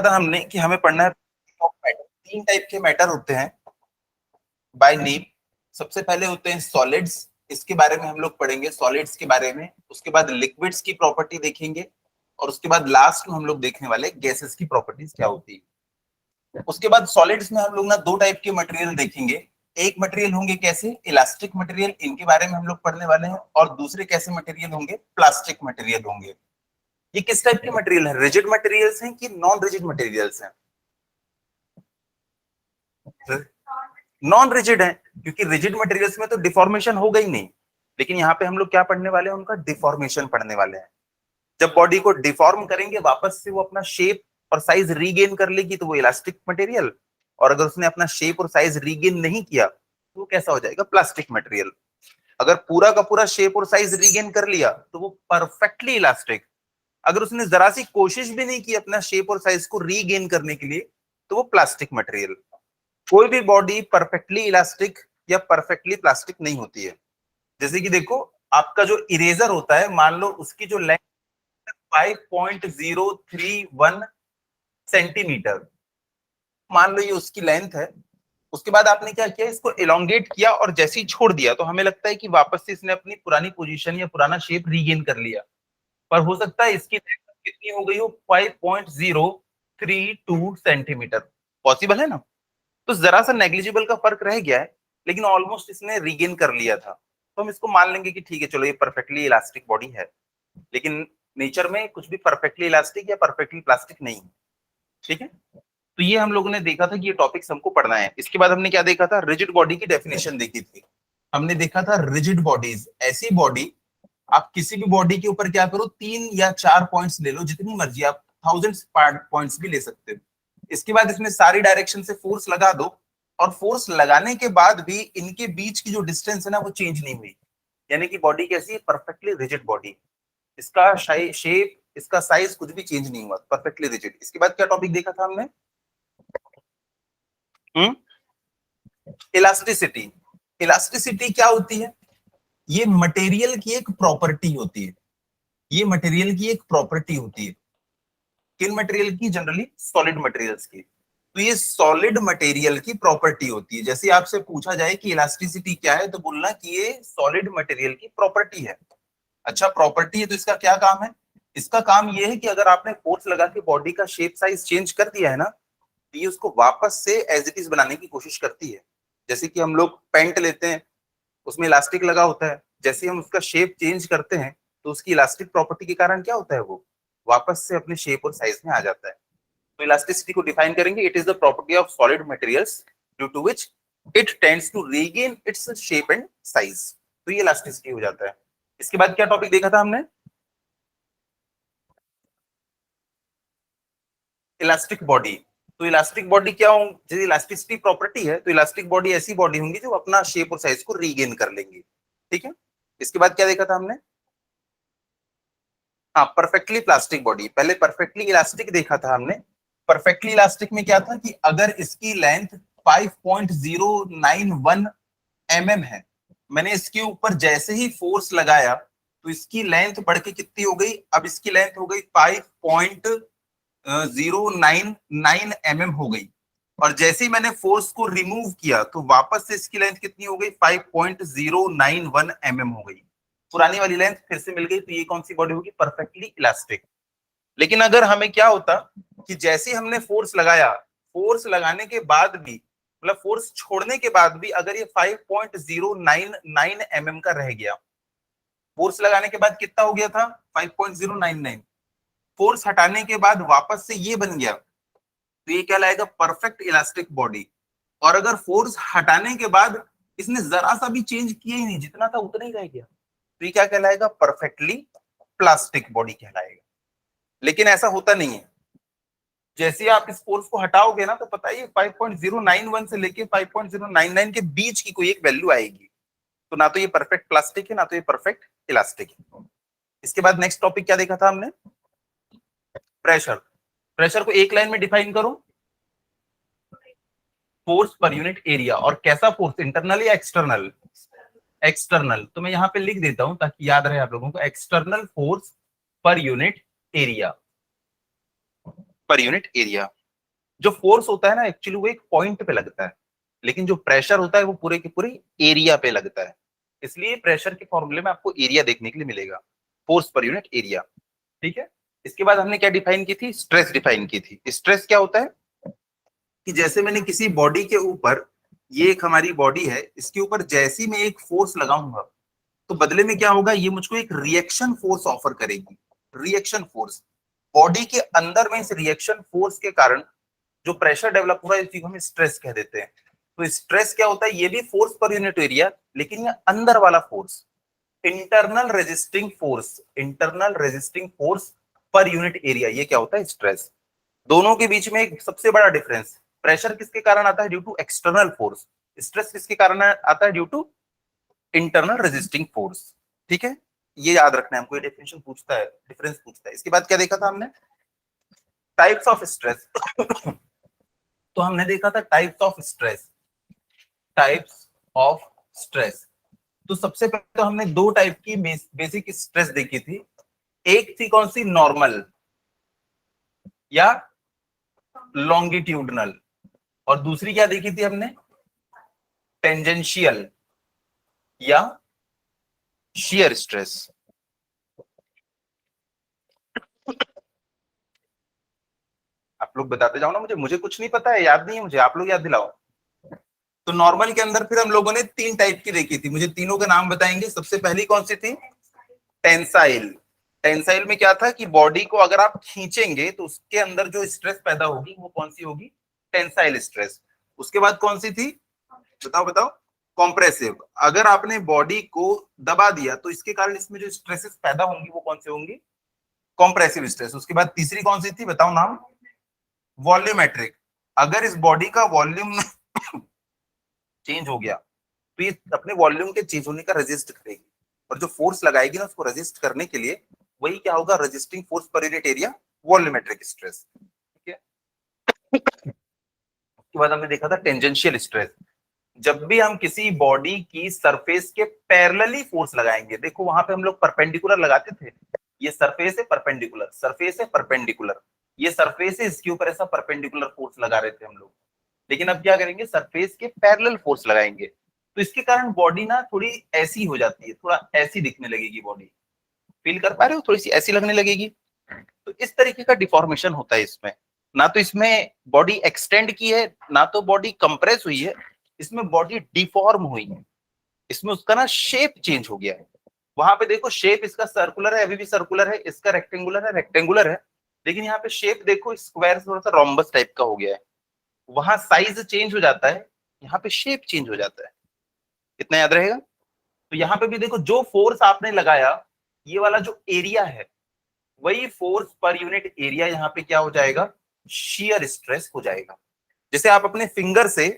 था हमने कि हमें पढ़ना है मैटर। तीन टाइप के मैटर होते हैं बाय नेम। सबसे पहले होते हैं सॉलिड्स, इसके बारे में हम लोग पढ़ेंगे सॉलिड्स के बारे में। उसके बाद लिक्विड्स की प्रॉपर्टी देखेंगे और उसके बाद लास्ट में हम लोग देखने वाले गैसेस की प्रॉपर्टीज क्या होती है। उसके बाद सॉलिड्स में हम लोग ना दो टाइप के मटेरियल देखेंगे। एक मटेरियल होंगे कैसे इलास्टिक मटेरियल, इनके बारे में हम लोग पढ़ने वाले हैं। और दूसरे कैसे मटेरियल होंगे प्लास्टिक मटेरियल होंगे। ये किस टाइप के मटेरियल है, रिजिड मटेरियल्स हैं कि नॉन रिजिड मटेरियल्स हैं? नॉन रिजिड है, क्योंकि रिजिड मटेरियल्स में तो डिफॉर्मेशन होगा ही नहीं। लेकिन यहाँ पे हम लोग क्या पढ़ने वाले हैं, उनका डिफॉर्मेशन पढ़ने वाले हैं। जब बॉडी को डिफॉर्म करेंगे वापस से वो अपना शेप और साइज रीगेन कर लेगी तो वो इलास्टिक मटेरियल, और अगर उसने अपना शेप और साइज रीगेन नहीं किया तो वो कैसा हो जाएगा, प्लास्टिक मटेरियल। अगर पूरा का पूरा शेप और साइज रीगेन कर लिया तो वो परफेक्टली इलास्टिक। अगर उसने जरा सी कोशिश भी नहीं की अपना शेप और साइज को रीगेन करने के लिए तो वो प्लास्टिक मटेरियल। कोई भी बॉडी परफेक्टली इलास्टिक या परफेक्टली प्लास्टिक नहीं होती है। जैसे कि देखो, आपका जो इरेजर होता है, मान लो उसकी जो लेंथ 5.031 सेंटीमीटर, मान लो ये उसकी लेंथ है। उसके बाद आपने क्या किया, इसको एलोंगेट किया और जैसे ही छोड़ दिया तो हमें लगता है कि वापस से इसने अपनी पुरानी पोजीशन या पुराना शेप रीगेन कर लिया। पर हो सकता है इसकी लेंथ कितनी हो गई हो, 5.032 सेंटीमीटर। पॉसिबल है ना? तो जरा सा नेग्लिजिबल का फर्क रह गया है, लेकिन ऑलमोस्ट इसने रीगेन कर लिया था। तो हम इसको मान लेंगे कि ठीक है, चलो ये परफेक्टली इलास्टिक बॉडी है। लेकिन नेचर में कुछ भी परफेक्टली इलास्टिक या परफेक्टली प्लास्टिक नहीं है। ठीक है, तो ये हम लोगों ने देखा था कि ये टॉपिक्स हमको पढ़ना है। इसके बाद हमने क्या देखा था, रिजिड बॉडी की डेफिनेशन देखी थी। हमने देखा था रिजिड बॉडीज ऐसी बॉडी, आप किसी भी बॉडी के ऊपर क्या करो, 3 या 4 पॉइंट्स ले लो, जितनी मर्जी, आप थाउजेंड्स पॉइंट्स भी ले सकते हो। इसके बाद इसमें सारी डायरेक्शन से फोर्स लगा दो, और फोर्स लगाने के बाद भी इनके बीच की जो डिस्टेंस है ना वो चेंज नहीं हुई। यानी कि बॉडी कैसी है, परफेक्टली रिजिड बॉडी। इसका शेप, इसका साइज कुछ भी चेंज नहीं हुआ, परफेक्टली रिजिड। इसके बाद क्या टॉपिक देखा था हमने, इलास्टिसिटी। इलास्टिसिटी क्या होती है, ये मटेरियल की एक प्रॉपर्टी होती है। ये मटेरियल की एक प्रॉपर्टी होती है। किन मटेरियल की, जनरली सॉलिड मटेरियल्स की। तो ये सॉलिड मटेरियल की प्रॉपर्टी होती है। जैसे आपसे पूछा जाए कि इलास्टिसिटी क्या है तो बोलना कि ये सॉलिड मटेरियल की प्रॉपर्टी है। अच्छा, प्रॉपर्टी है तो इसका क्या काम है? इसका काम ये है कि अगर आपने फोर्स लगा के बॉडी का शेप साइज चेंज कर दिया है ना, तो ये उसको वापस से एज इट इज बनाने की कोशिश करती है। जैसे कि हम लोग पेंट लेते हैं, उसमें इलास्टिक लगा होता है। जैसे हम उसका शेप चेंज करते हैं तो उसकी इलास्टिक प्रॉपर्टी के कारण क्या होता है, वो वापस से अपने शेप और साइज में आ जाता है। तो इलास्टिसिटी को डिफाइन करेंगे, it is the property of solid materials due to which it tends to regain its shape and size. तो ये इलास्टिसिटी हो जाता है। इसके बाद क्या टॉपिक देखा था हमने, इलास्टिक बॉडी। तो इलास्टिक बॉडी क्या होंगी, जैसे इलास्टिसिटी प्रॉपर्टी है तो इलास्टिक बॉडी ऐसी बॉडी होंगी जो अपना शेप और साइज को रीगेन कर लेंगी। ठीक है, इसके बाद क्या देखा था हमने, हाँ, परफेक्टली प्लास्टिक बॉडी। पहले परफेक्टली इलास्टिक देखा था हमने। परफेक्टली इलास्टिक में क्या था कि अगर इसकी लेंथ 5.091 mm है, मैंने इसके ऊपर जैसे ही फोर्स लगाया तो इसकी लेंथ बढ़ के कितनी हो गई, अब इसकी लेंथ हो गई 5.099 mm हो गई। और जैसे ही मैंने फोर्स को रिमूव किया तो वापस से इसकी लेंथ कितनी हो गई, 5.091 mm हो गई। पुरानी वाली लेंथ फिर से मिल गई। तो ये कौन सी बॉडी होगी, परफेक्टली इलास्टिक। लेकिन अगर हमें क्या होता कि जैसे हमने फोर्स लगाया, फोर्स लगाने के बाद भी, मतलब फोर्स छोड़ने के बाद भी अगर ये 5.099 mm का रह गया, फोर्स लगाने के बाद कितना हो गया था 5.099, फोर्स हटाने के बाद वापस से ये बन गया, तो ये क्या लाएगा, परफेक्ट इलास्टिक बॉडी। और अगर फोर्स हटाने के बाद इसने जरा सा भी चेंज किया ही नहीं, जितना था उतना ही रह गया, तो ये क्या कहलाएगा, परफेक्टली प्लास्टिक बॉडी कहलाएगा। लेकिन ऐसा होता नहीं है। जैसे ही आप इस फोर्स को हटाओगे ना तो पता है 5.091 से लेके 5.099 के बीच की कोई एक वैल्यू आएगी। तो ना तो ये परफेक्ट प्लास्टिक है, ना तो ये परफेक्ट इलास्टिक है। इसके बाद नेक्स्ट टॉपिक क्या देखा था हमने, प्रेशर। प्रेशर को एक लाइन में डिफाइन करो, फोर्स पर यूनिट एरिया। और कैसा फोर्स, इंटरनल या एक्सटर्नल? एक्सटर्नल। तो मैं यहां पे लिख देता हूं ताकि याद रहे आप लोगों को, external force per unit area. Per unit area. जो फोर्स होता है ना एक्चुअली वो एक पॉइंट पे लगता है, लेकिन जो प्रेशर होता है वो पूरे के पूरे एरिया पे लगता है। इसलिए प्रेशर के फॉर्मूले में आपको एरिया देखने के लिए मिलेगा, फोर्स पर यूनिट एरिया। ठीक है, इसके बाद हमने क्या डिफाइन की थी, स्ट्रेस डिफाइन की थी। स्ट्रेस क्या होता है कि जैसे मैंने किसी बॉडी के ऊपर, ये एक हमारी बॉडी है, इसके ऊपर जैसी मैं एक फोर्स लगाऊंगा तो बदले में क्या होगा, ये मुझको एक रिएक्शन फोर्स ऑफर करेगी। रिएक्शन फोर्स, बॉडी के अंदर में इस रिएक्शन फोर्स के कारण जो प्रेशर डेवलप हो रहा है इसी को हम स्ट्रेस कह देते हैं। तो स्ट्रेस क्या होता है, ये भी फोर्स पर यूनिट एरिया, लेकिन ये अंदर वाला force, internal resisting force, internal resisting force per unit area, ये क्या होता है, स्ट्रेस। दोनों के बीच में एक सबसे बड़ा डिफरेंस, प्रेशर किसके कारण आता है, due to external force, stress किसके कारण आता है, due to internal resisting force. ठीक है, ये याद रखना है हमको, ये डेफिनेशन पूछता है, डिफरेंस पूछता है। इसके बाद क्या देखा था हमने, टाइप्स ऑफ स्ट्रेस। तो हमने देखा था types of stress, types of stress. तो सबसे पहले तो हमने दो टाइप की बेसिक स्ट्रेस देखी थी। एक थी कौन सी, नॉर्मल या लॉन्गिट्यूडनल, और दूसरी क्या देखी थी हमने, टेंजेंशियल या शियर स्ट्रेस। आप लोग बताते जाओ ना मुझे, मुझे कुछ नहीं पता है, याद नहीं है मुझे, आप लोग याद दिलाओ। तो नॉर्मल के अंदर फिर हम लोगों ने तीन टाइप की देखी थी, मुझे तीनों का नाम बताएंगे। सबसे पहली कौन सी थी, टेंसाइल। टेंसाइल में क्या था कि बॉडी को अगर आप खींचेंगे तो उसके अंदर जो स्ट्रेस पैदा होगी वो कौन सी होगी, टेंसाइल स्ट्रेस। उसके बाद कौन सी थी, बताओ बताओ, कॉम्प्रेसिव। अगर आपने बॉडी को दबा दिया तो इसके कारण इसमें जो स्ट्रेसेस पैदा होंगी वो कौन सी होंगी, कॉम्प्रेसिव स्ट्रेस। उसके बाद तीसरी कौन सी थी, बताओ नाम, वॉल्यूमेट्रिक। अगर इस बॉडी का वॉल्यूम चेंज हो गया तो ये अपने वॉल्यूम के चेंज होने का रेजिस्ट करेगी, और जो फोर्स लगाएगी ना उसको रेजिस्ट करने के लिए, वही क्या होगा, resisting force per unit area, volumetric stress. ठीक है, उसके बाद हमने देखा था टेंजेंशियल स्ट्रेस। जब भी हम किसी बॉडी की सरफेस के पैरेलली फोर्स लगाएंगे, देखो वहां पे हम लोग परपेंडिकुलर लगाते थे, ये सरफेस है परपेंडिकुलर, सरफेस है परपेंडिकुलर, ये सरफेस है, इसके ऊपर ऐसा परपेंडिकुलर फोर्स लगा रहे थे हम लोग। लेकिन अब क्या करेंगे, सरफेस के पैरेलल फोर्स लगाएंगे, तो इसके कारण बॉडी ना थोड़ी ऐसी हो जाती है, थोड़ा ऐसी दिखने लगेगी बॉडी। फील कर पा रहे हो, थोड़ी सी ऐसी लगने लगेगी। तो इस तरीके का डिफॉर्मेशन होता है इसमें, ना तो इसमें बॉडी एक्सटेंड की है, ना तो बॉडी कंप्रेस हुई है, इसमें बॉडी डिफॉर्म हुई है, इसमें उसका ना शेप चेंज हो गया है। वहां पे देखो शेप इसका सर्कुलर है, अभी भी सर्कुलर है, इसका रेक्टेंगुलर है, रेक्टेंगुलर है, लेकिन यहाँ पे शेप देखो स्क्वायर थोड़ा सा रोम्बस टाइप का हो गया है। वहां साइज चेंज हो जाता है, यहाँ पे शेप चेंज हो जाता है। इतना याद रहेगा। तो यहाँ पे भी देखो जो फोर्स आपने लगाया, ये वाला जो एरिया है, वही फोर्स पर यूनिट एरिया यहाँ पे क्या हो जाएगा, शियर स्ट्रेस हो जाएगा। जैसे आप अपने फिंगर से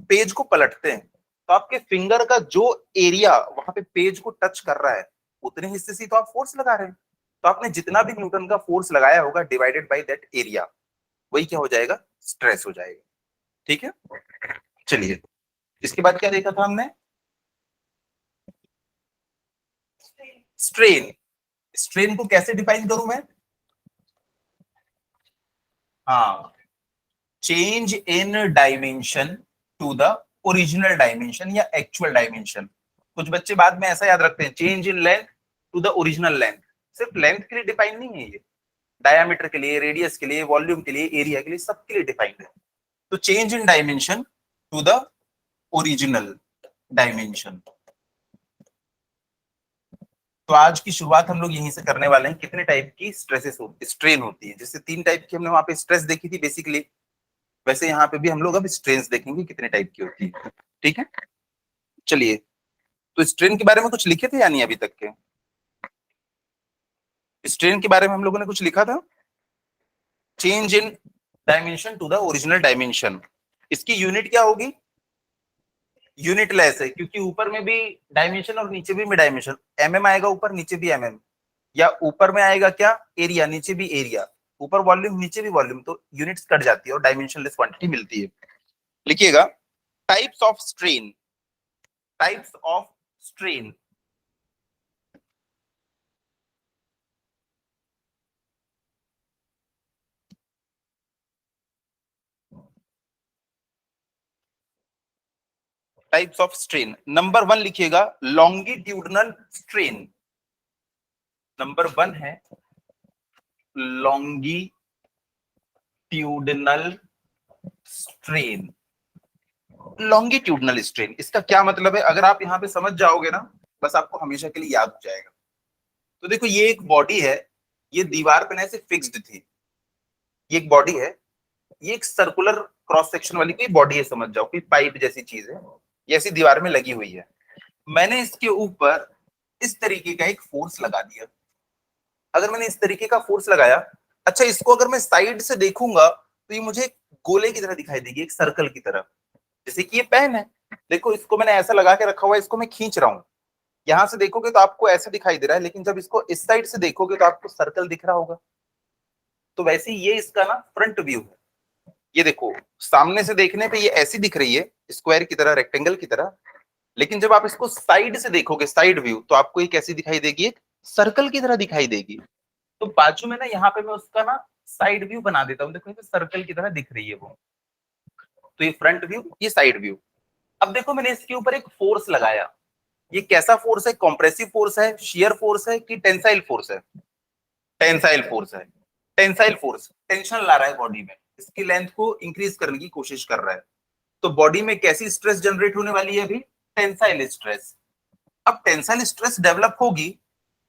पेज को पलटते हैं, तो आपके फिंगर का जो एरिया वहां पे पेज को टच कर रहा है, उतने हिस्से से तो आप फोर्स लगा रहे हैं। तो आपने जितना भी न्यूटन का फोर्स लगाया होगा डिवाइडेड बाय दैट एरिया, वही क्या हो जाएगा, स्ट्रेस हो जाएगा। ठीक है, चलिए इसके बाद क्या देखा था हमने, स्ट्रेन। स्ट्रेन को कैसे डिफाइन करूं मैं, हाँ, change in dimension to the original dimension या एक्चुअल डायमेंशन। कुछ बच्चे बाद में ऐसा याद रखते हैं, change in length to the original length. सिर्फ लेंथ के लिए डिफाइन नहीं है ये, डायमीटर के लिए, रेडियस के लिए, वॉल्यूम के लिए, एरिया के लिए, सबके लिए डिफाइंड है। तो change in dimension to the original dimension. तो आज की शुरुआत हम लोग यहीं से करने वाले हैं। कितने टाइप की स्ट्रेसेस होती, स्ट्रेन होती है, जैसे तीन टाइप की हमने वहां पे स्ट्रेस देखी थी बेसिकली, वैसे यहाँ पे भी हम लोग अब स्ट्रेन देखेंगे कितने टाइप की होती है। ठीक है, चलिए, तो स्ट्रेन के बारे में कुछ लिखे थे या नहीं अभी तक के, स्ट्रेन के बारे में हम लोगों ने कुछ लिखा था, change in dimension to the original dimension. इसकी यूनिट क्या होगी, यूनिट लेस है, क्योंकि ऊपर में भी डायमेंशन और नीचे भी डायमेंशन, एमएम आएगा ऊपर, नीचे भी एमएम, या ऊपर में आएगा क्या, एरिया, नीचे भी एरिया, ऊपर वॉल्यूम नीचे भी वॉल्यूम, तो यूनिट्स कट जाती है और डायमेंशनलेस क्वांटिटी मिलती है। लिखिएगा, types of strain, types of strain. Types of strain. Number 1 लिखिएगा लॉन्गिट्यूडनल स्ट्रेन। नंबर 1 है लॉन्गिट्यूडनल स्ट्रेन। लॉन्गिट्यूडनल स्ट्रेन, इसका क्या मतलब है? अगर आप यहां पे समझ जाओगे ना, बस आपको हमेशा के लिए याद हो जाएगा। तो देखो ये एक बॉडी है, ये दीवार पे ऐसे फिक्स्ड थी। ये एक बॉडी है, ये एक सर्कुलर क्रॉस सेक्शन वाली कोई बॉडी है, समझ जाओ कोई पाइप जैसी चीज है, ये ऐसी दीवार में लगी हुई है। मैंने इसके ऊपर इस तरीके का एक फोर्स लगा दिया। अगर मैंने इस तरीके का फोर्स लगाया, अच्छा इसको अगर मैं साइड से देखूंगा तो ये मुझे एक गोले की तरह दिखाई देगी, एक सर्कल की तरह। जैसे कि ये पेन है, देखो इसको मैंने ऐसा लगा के रखा हुआ है, इसको मैं खींच रहा हूं। यहां से देखोगे तो आपको ऐसा दिखाई दे रहा है, लेकिन जब इसको इस साइड से देखोगे तो आपको सर्कल दिख रहा होगा। तो वैसे ही ये इसका ना फ्रंट व्यू है। ये देखो सामने से देखने पे ये ऐसी दिख रही है, स्क्वायर की तरह, रेक्टेंगल की तरह, लेकिन जब आप इसको साइड से देखोगे, साइड व्यू, तो आपको ये कैसी दिखाई देगी? एक सर्कल की तरह दिखाई देगी। तो बाजू में ना यहाँ पे मैं उसका ना साइड व्यू बना देता हूँ। देखो ये सर्कल की तरह दिख रही है वो। तो ये फ्रंट व्यू, ये साइड व्यू। अब देखो मैंने इसके ऊपर एक फोर्स लगाया। ये कैसा फोर्स है? कॉम्प्रेसिव फोर्स है, शियर फोर्स है कि टेंसाइल फोर्स है? टेंसाइल फोर्स है। टेंसाइल फोर्स टेंशन ला रहा है बॉडी में, इसकी लेंथ को इंक्रीज करने की कोशिश कर रहा है। तो बॉडी में कैसी स्ट्रेस जनरेट होने वाली है अभी? Tensile stress. अब टेंसाइल स्ट्रेस डेवलप होगी।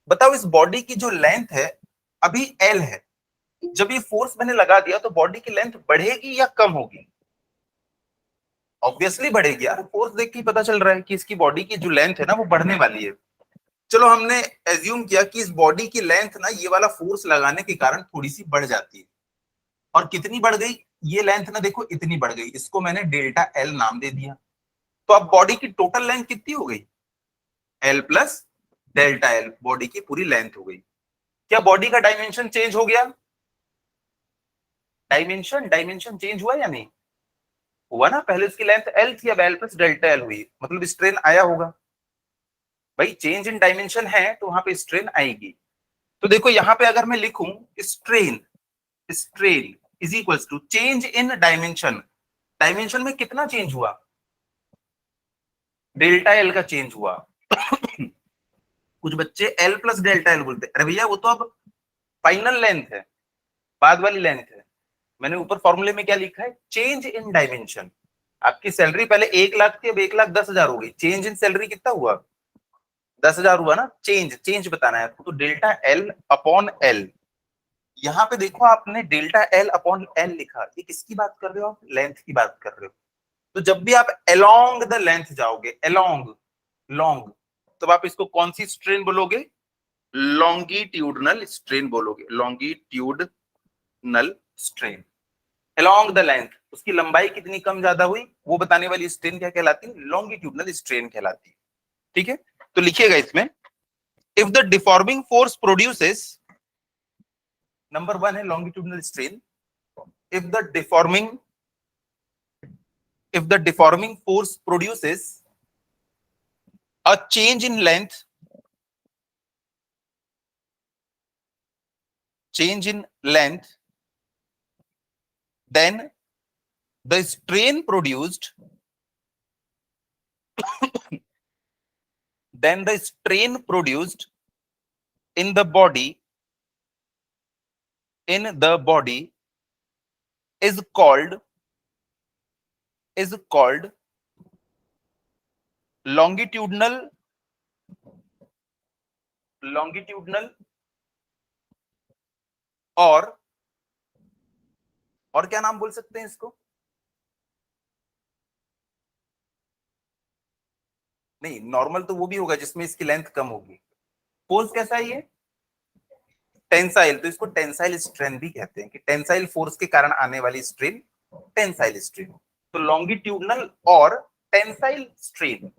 बताओ इस बॉडी की जो लेंथ है अभी एल है, जब ये फोर्स मैंने लगा दिया तो बॉडी की लेंथ बढ़ेगी या कम होगी? ऑब्वियसली बढ़ेगी यार, फोर्स देख के पता चल रहा है कि इसकी बॉडी की जो लेंथ है ना वो बढ़ने वाली है। चलो हमने एज्यूम किया कि इस बॉडी की लेंथ ना ये वाला फोर्स लगाने के कारण थोड़ी सी बढ़ जाती है। और कितनी बढ़ गई? ये लेंथ ना देखो इतनी बढ़ गई, इसको मैंने डेल्टा एल नाम दे दिया। तो अब बॉडी की टोटल लेंथ कितनी हो गई? L plus delta L, body की पूरी लेंथ हो गई। क्या बॉडी का डायमेंशन चेंज हो गया? डायमेंशन चेंज हुआ या नहीं हुआ? ना पहले उसकी लेंथ एल थी, अब एल प्लस डेल्टा एल हुई, मतलब स्ट्रेन आया होगा। भाई चेंज इन डायमेंशन है तो वहां पे स्ट्रेन आएगी। तो देखो यहां पे अगर मैं लिखूं strain, strain is equals to change in dimension. Dimension में कितना चेंज हुआ? डेल्टा एल का चेंज हुआ। कुछ बच्चे एल प्लस डेल्टा एल बोलते हैं, अरे भैया वो तो अब फाइनल लेंथ है, बाद वाली लेंथ है। मैंने ऊपर फॉर्मूले में क्या लिखा है? Change in dimension. आपकी सैलरी पहले 1 लाख थी, अब 1,10,000 हो गई। चेंज इन सैलरी कितना हुआ? 10,000 हुआ ना। चेंज, चेंज बताना है तो डेल्टा एल अपॉन एल। यहाँ पे देखो आपने डेल्टा एल अपॉन एल लिखा, ये किसकी बात कर रहे हो आप? लेंथ की बात कर रहे हो। तो जब भी आप अलोंग द लेंथ जाओगे, अलोंग, लॉन्ग, तब आप इसको कौन सी स्ट्रेन बोलोगे? लॉन्गिट्यूडनल स्ट्रेन बोलोगे। Longitudinal strain along the length, उसकी लंबाई कितनी कम ज्यादा हुई वो बताने वाली स्ट्रेन क्या कहलाती है? लॉन्गिट्यूडनल स्ट्रेन कहलाती है। ठीक है, तो लिखिएगा इसमें, if the deforming force produces, number 1 है longitudinal strain. If the deforming force produces a change in length, then the strain produced in the body is called longitudinal और क्या नाम बोल सकते हैं इसको? नहीं, नॉर्मल तो वो भी होगा जिसमें इसकी लेंथ कम होगी। फोर्स कैसा है ये? टेंसाइल, तो इसको टेंसाइल स्ट्रेन भी कहते हैं कि टेंसाइल फोर्स के कारण आने वाली स्ट्रेन टेंसाइल स्ट्रेन। तो लॉन्गिट्यूडनल और टेंसाइल स्ट्रेन,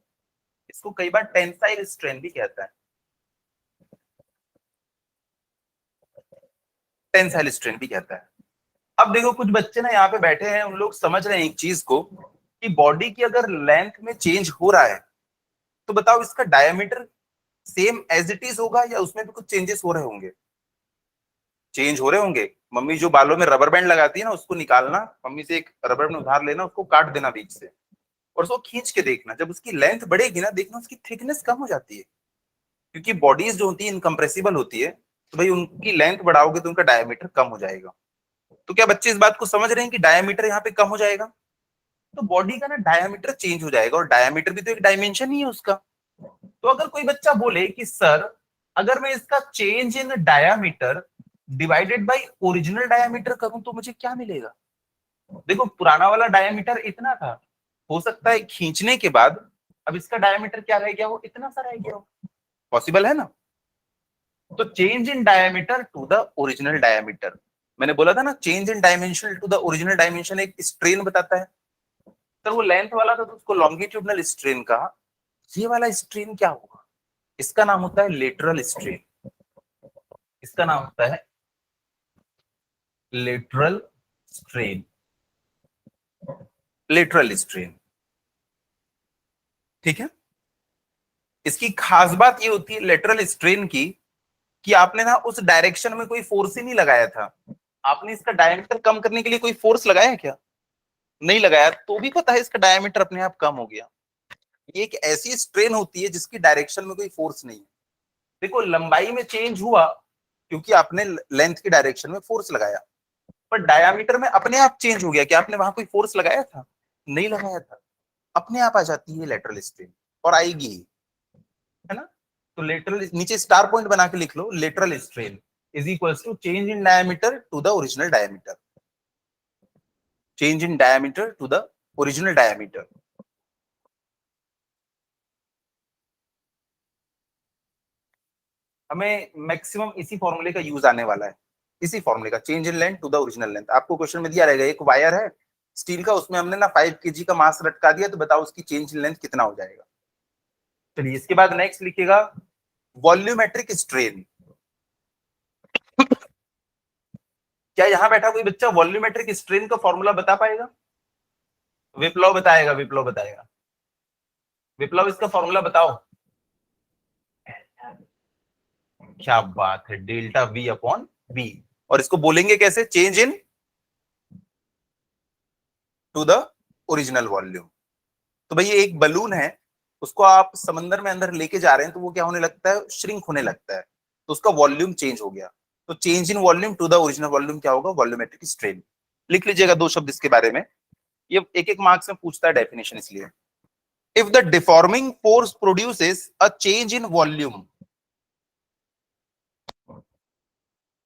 इसको कई बार टेंसाइल स्ट्रेन भी कहता है, टेंसाइल स्ट्रेन भी कहता है। अब देखो कुछ बच्चे ना यहाँ पे बैठे हैं, उन लोग समझ रहे हैं एक चीज को कि बॉडी की अगर लेंथ में चेंज हो रहा है तो बताओ इसका diameter same as it is होगा या उसमें भी कुछ चेंजेस हो रहे होंगे? चेंज हो रहे होंगे। मम्मी जो बालों में रबर बैंड लगाती है ना, उसको निकालना, मम्मी से एक रबर बैंड उधार लेना, उसको काट देना बीच से, और उसको खींच के देखना, जब उसकी लेंथ बढ़ेगी ना, देखना उसकी थिकनेस कम हो जाती है, क्योंकि बॉडीज जो होती है इनकम्प्रेसिबल होती है, तो भाई उनकी लेंथ बढ़ाओगे तो उनका डायमीटर कम हो जाएगा। तो क्या बच्चे इस बात को समझ रहे हैं कि डायमीटर यहाँ पे कम हो जाएगा? तो बॉडी का ना डायमीटर चेंज हो जाएगा, और डायमीटर भी तो एक डायमेंशन ही है उसका। तो अगर कोई बच्चा बोले कि सर अगर मैं इसका change in diameter divided by original diameter करूं तो मुझे क्या मिलेगा? देखो पुराना वाला डायमीटर इतना था, हो सकता है खींचने के बाद अब इसका डायमीटर क्या रह गया, वो इतना सा रह गया हो। पॉसिबल है ना? तो change in diameter to the original diameter, मैंने बोला था ना change in dimension to the original dimension एक स्ट्रेन बताता है। तो वो लेंथ वाला था तो उसको लॉन्गिट्यूडनल स्ट्रेन कहा। ये वाला स्ट्रेन क्या होगा? इसका नाम होता है लेटरल स्ट्रेन। इसका नाम होता है लेटरल स्ट्रेन। लेटरल स्ट्रेन, ठीक है। इसकी खास बात ये होती है लेटरल स्ट्रेन की कि आपने ना उस डायरेक्शन में कोई फोर्स ही नहीं लगाया था, आपने इसका डायमीटर कम करने के लिए कोई फोर्स लगाया है क्या? नहीं लगाया, तो भी पता है इसका डायमीटर अपने आप कम हो गया। ये एक ऐसी स्ट्रेन होती है जिसकी डायरेक्शन में कोई फोर्स नहीं है। देखो लंबाई में चेंज हुआ क्योंकि आपने लेंथ की डायरेक्शन में फोर्स लगाया, पर डायमीटर में अपने आप चेंज हो गया, क्या आपने वहां कोई फोर्स लगाया था? नहीं लगाया था, अपने आप आ जाती है लेटरल स्ट्रेन, और आएगी, है ना। तो लेटरल, नीचे स्टार पॉइंट बना के लिख लो, lateral strain is equals to change in diameter to the original diameter. Change in diameter to the original diameter. हमें मैक्सिमम इसी फॉर्मूले का यूज आने वाला है, इसी फॉर्मूले का, change in length to the original length. आपको क्वेश्चन में दिया रहेगा एक वायर है स्टील का, उसमें हमने ना 5 kg का मास लटका दिया, तो बताओ उसकी चेंज इन लेंथ कितना हो जाएगा? चलिए इसके बाद नेक्स्ट लिखिएगा वॉल्यूमेट्रिक स्ट्रेन। क्या यहां बैठा कोई बच्चा वॉल्यूमेट्रिक स्ट्रेन का फॉर्मूला बता पाएगा? विप्लव बताएगा, विप्लव बताएगा। विप्लव इसका फॉर्मूला बताओ। क्या बात है, डेल्टा वी अपॉन बी। और इसको बोलेंगे कैसे? Change in to the original volume. तो भाई ये एक बलून है, उसको आप समंदर में अंदर लेके जा रहे हैं, तो वो क्या होने लगता है? श्रिंक होने लगता है, तो उसका वॉल्यूम चेंज हो गया। तो change in volume to the original volume क्या होगा? Volumetric strain. लिख लीजिएगा 2 शब्द इसके बारे में, ये एक एक मार्क्स में पूछता है डेफिनेशन इसलिए। If the deforming force produces a change in volume,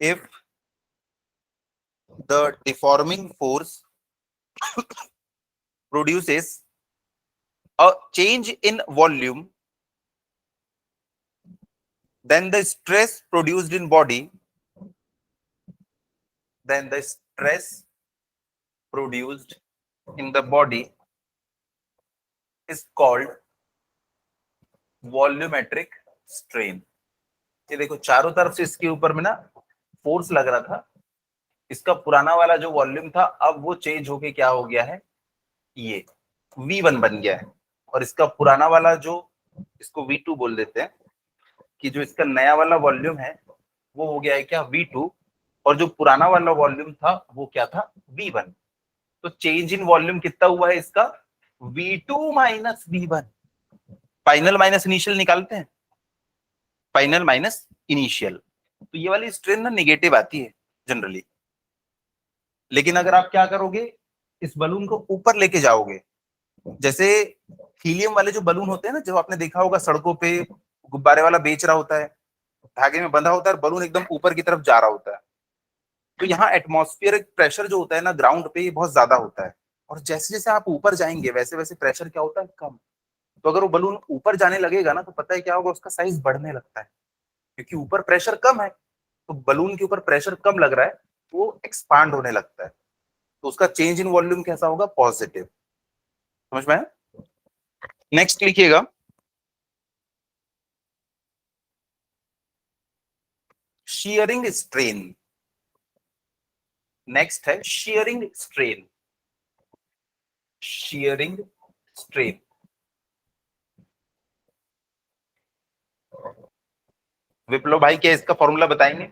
if the deforming force produces a change in volume, then the stress produced in body, then the stress produced in the body is called volumetric strain। ये देखो चारों तरफ से इसके ऊपर में ना force लग रहा था, इसका पुराना वाला जो वॉल्यूम था अब वो चेंज होके क्या हो गया है? ये V1 बन गया है। और इसका पुराना वाला जो, इसको V2 बोल देते हैं, कि जो इसका नया वाला वॉल्यूम है वो हो गया है क्या? V2। और जो पुराना वाला वॉल्यूम था वो क्या था? V1। तो चेंज इन वॉल्यूम कितना हुआ है इसका? V2 minus V1। Final minus initial निकालते हैं, फाइनल माइनस इनिशियल। तो ये वाली स्ट्रेन ना निगेटिव आती है जनरली, लेकिन अगर आप क्या करोगे, इस बलून को ऊपर लेके जाओगे, जैसे हीलियम वाले जो बलून होते हैं ना, जो आपने देखा होगा सड़कों पे गुब्बारे वाला बेच रहा होता है, धागे में बंधा होता है, बलून एकदम ऊपर की तरफ जा रहा होता है। तो यहाँ एटमॉस्फेरिक प्रेशर जो होता है ना ग्राउंड पे, ये बहुत ज्यादा होता है, और जैसे जैसे आप ऊपर जाएंगे वैसे वैसे प्रेशर क्या होता है? कम। तो अगर वो बलून ऊपर जाने लगेगा ना, तो पता है क्या होगा? उसका साइज बढ़ने लगता है, क्योंकि ऊपर प्रेशर कम है, तो बलून के ऊपर प्रेशर कम लग रहा है, तो वो एक्सपांड होने लगता है। तो उसका चेंज इन वॉल्यूम कैसा होगा? पॉजिटिव। समझ में? नेक्स्ट लिखिएगा शियरिंग स्ट्रेन। नेक्स्ट है शियरिंग स्ट्रेन। शियरिंग स्ट्रेन, विप्लव भाई क्या इसका फॉर्मूला बताएंगे?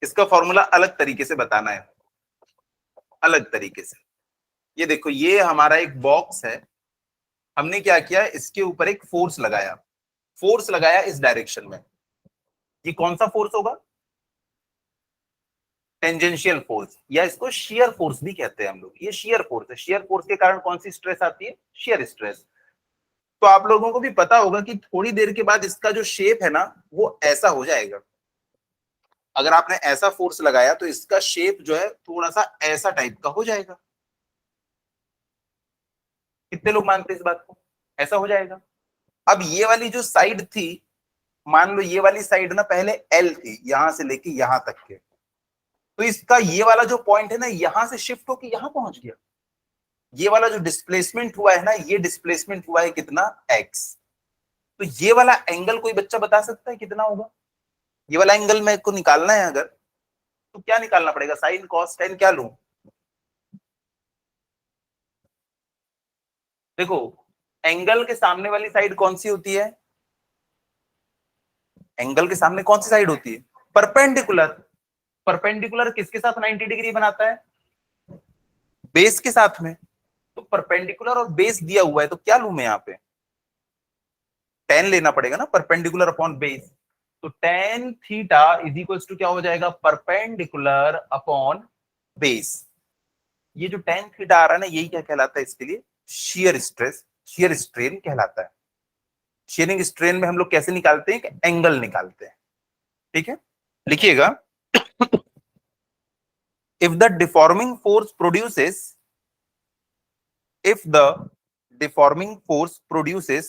इसका फॉर्मूला अलग तरीके से बताना है, अलग तरीके से। ये देखो, ये हमारा एक बॉक्स है, हमने क्या किया, इसके ऊपर एक फोर्स लगाया, फोर्स लगाया इस डायरेक्शन में। ये कौन सा फोर्स होगा? टेंजेंशियल फोर्स, या इसको शियर फोर्स भी कहते हैं हम लोग। ये शियर फोर्स है, शियर फोर्स के कारण कौन सी स्ट्रेस आती है? Shear stress. तो आप लोगों को भी पता होगा कि थोड़ी देर के बाद इसका जो शेप है ना, वो ऐसा हो जाएगा। अगर आपने ऐसा फोर्स लगाया तो इसका शेप जो है थोड़ा सा ऐसा टाइप का हो जाएगा। कितने लोग मानते हैं इस बात को? ऐसा हो जाएगा। अब ये वाली जो साइड थी, मान लो ये वाली साइड ना पहले एल थी, यहां से लेके यहां तक के, तो इसका ये वाला जो पॉइंट है ना, यहां से शिफ्ट होके यहां पहुंच गया। ये वाला जो डिस्प्लेसमेंट हुआ है ना, ये डिस्प्लेसमेंट हुआ है कितना? एक्स। तो ये वाला एंगल कोई बच्चा बता सकता है कितना होगा? ये वाला एंगल मेरे को निकालना है अगर, तो क्या निकालना पड़ेगा? साइन कॉस टेन क्या लूं? देखो, एंगल के सामने वाली साइड कौन सी होती है? एंगल के सामने कौन सी साइड होती है? परपेंडिकुलर। परपेंडिकुलर किसके साथ 90 डिग्री बनाता है? बेस के साथ में। तो परपेंडिकुलर और बेस दिया हुआ है, तो क्या लूं मैं यहाँ पे? टेन लेना पड़ेगा ना, परपेंडिकुलर अपॉन बेस। तो tan theta is equals to क्या हो जाएगा? Perpendicular upon base. ये जो टेन थीटा आ रहा है ना, यही क्या कहलाता है इसके लिए? शियर स्ट्रेस, शियर स्ट्रेन कहलाता है। शियरिंग स्ट्रेन में हम लोग कैसे निकालते हैं? कि एंगल निकालते हैं। ठीक है, लिखिएगा। If the deforming force produces, if the deforming force produces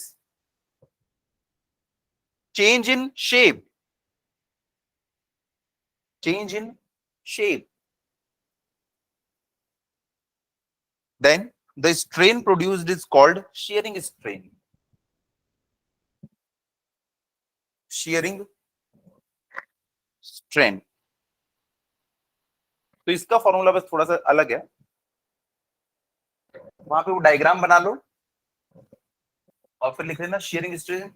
change in shape, change in shape, then the strain produced is called shearing strain. shearing strain. तो इसका फॉर्मूला बस थोड़ा सा अलग है, वहां पे वो डायग्राम बना लो और फिर लिख लेना shearing strain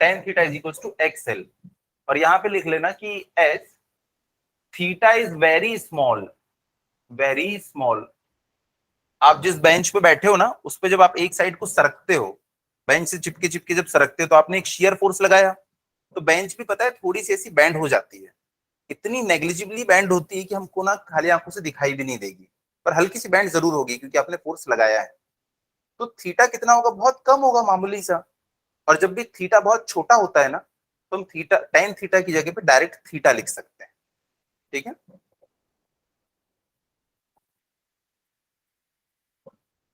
tan theta is equals to xl, और यहाँ पे लिख लेना कि s theta is very small, very small। आप जिस बेंच पे बैठे हो ना, उस पे जब आप एक साइड को सरकते हो, बेंच से चिपके चिपके जब सरकते हो, तो आपने एक शियर फोर्स लगाया, तो बेंच भी पता है थोड़ी सी ऐसी बैंड हो जाती है। इतनी नेग्लिजिबली बैंड होती है कि हमको ना खाली आंखों से दिखाई भी नहीं देगी, पर हल्की सी बैंड जरूर होगी क्योंकि आपने फोर्स लगाया है। तो थीटा कितना होगा? बहुत कम होगा, मामूली सा। और जब भी थीटा बहुत छोटा होता है ना, तो हम थीटा, टेन थीटा की जगह पे डायरेक्ट थीटा लिख सकते हैं। ठीक है,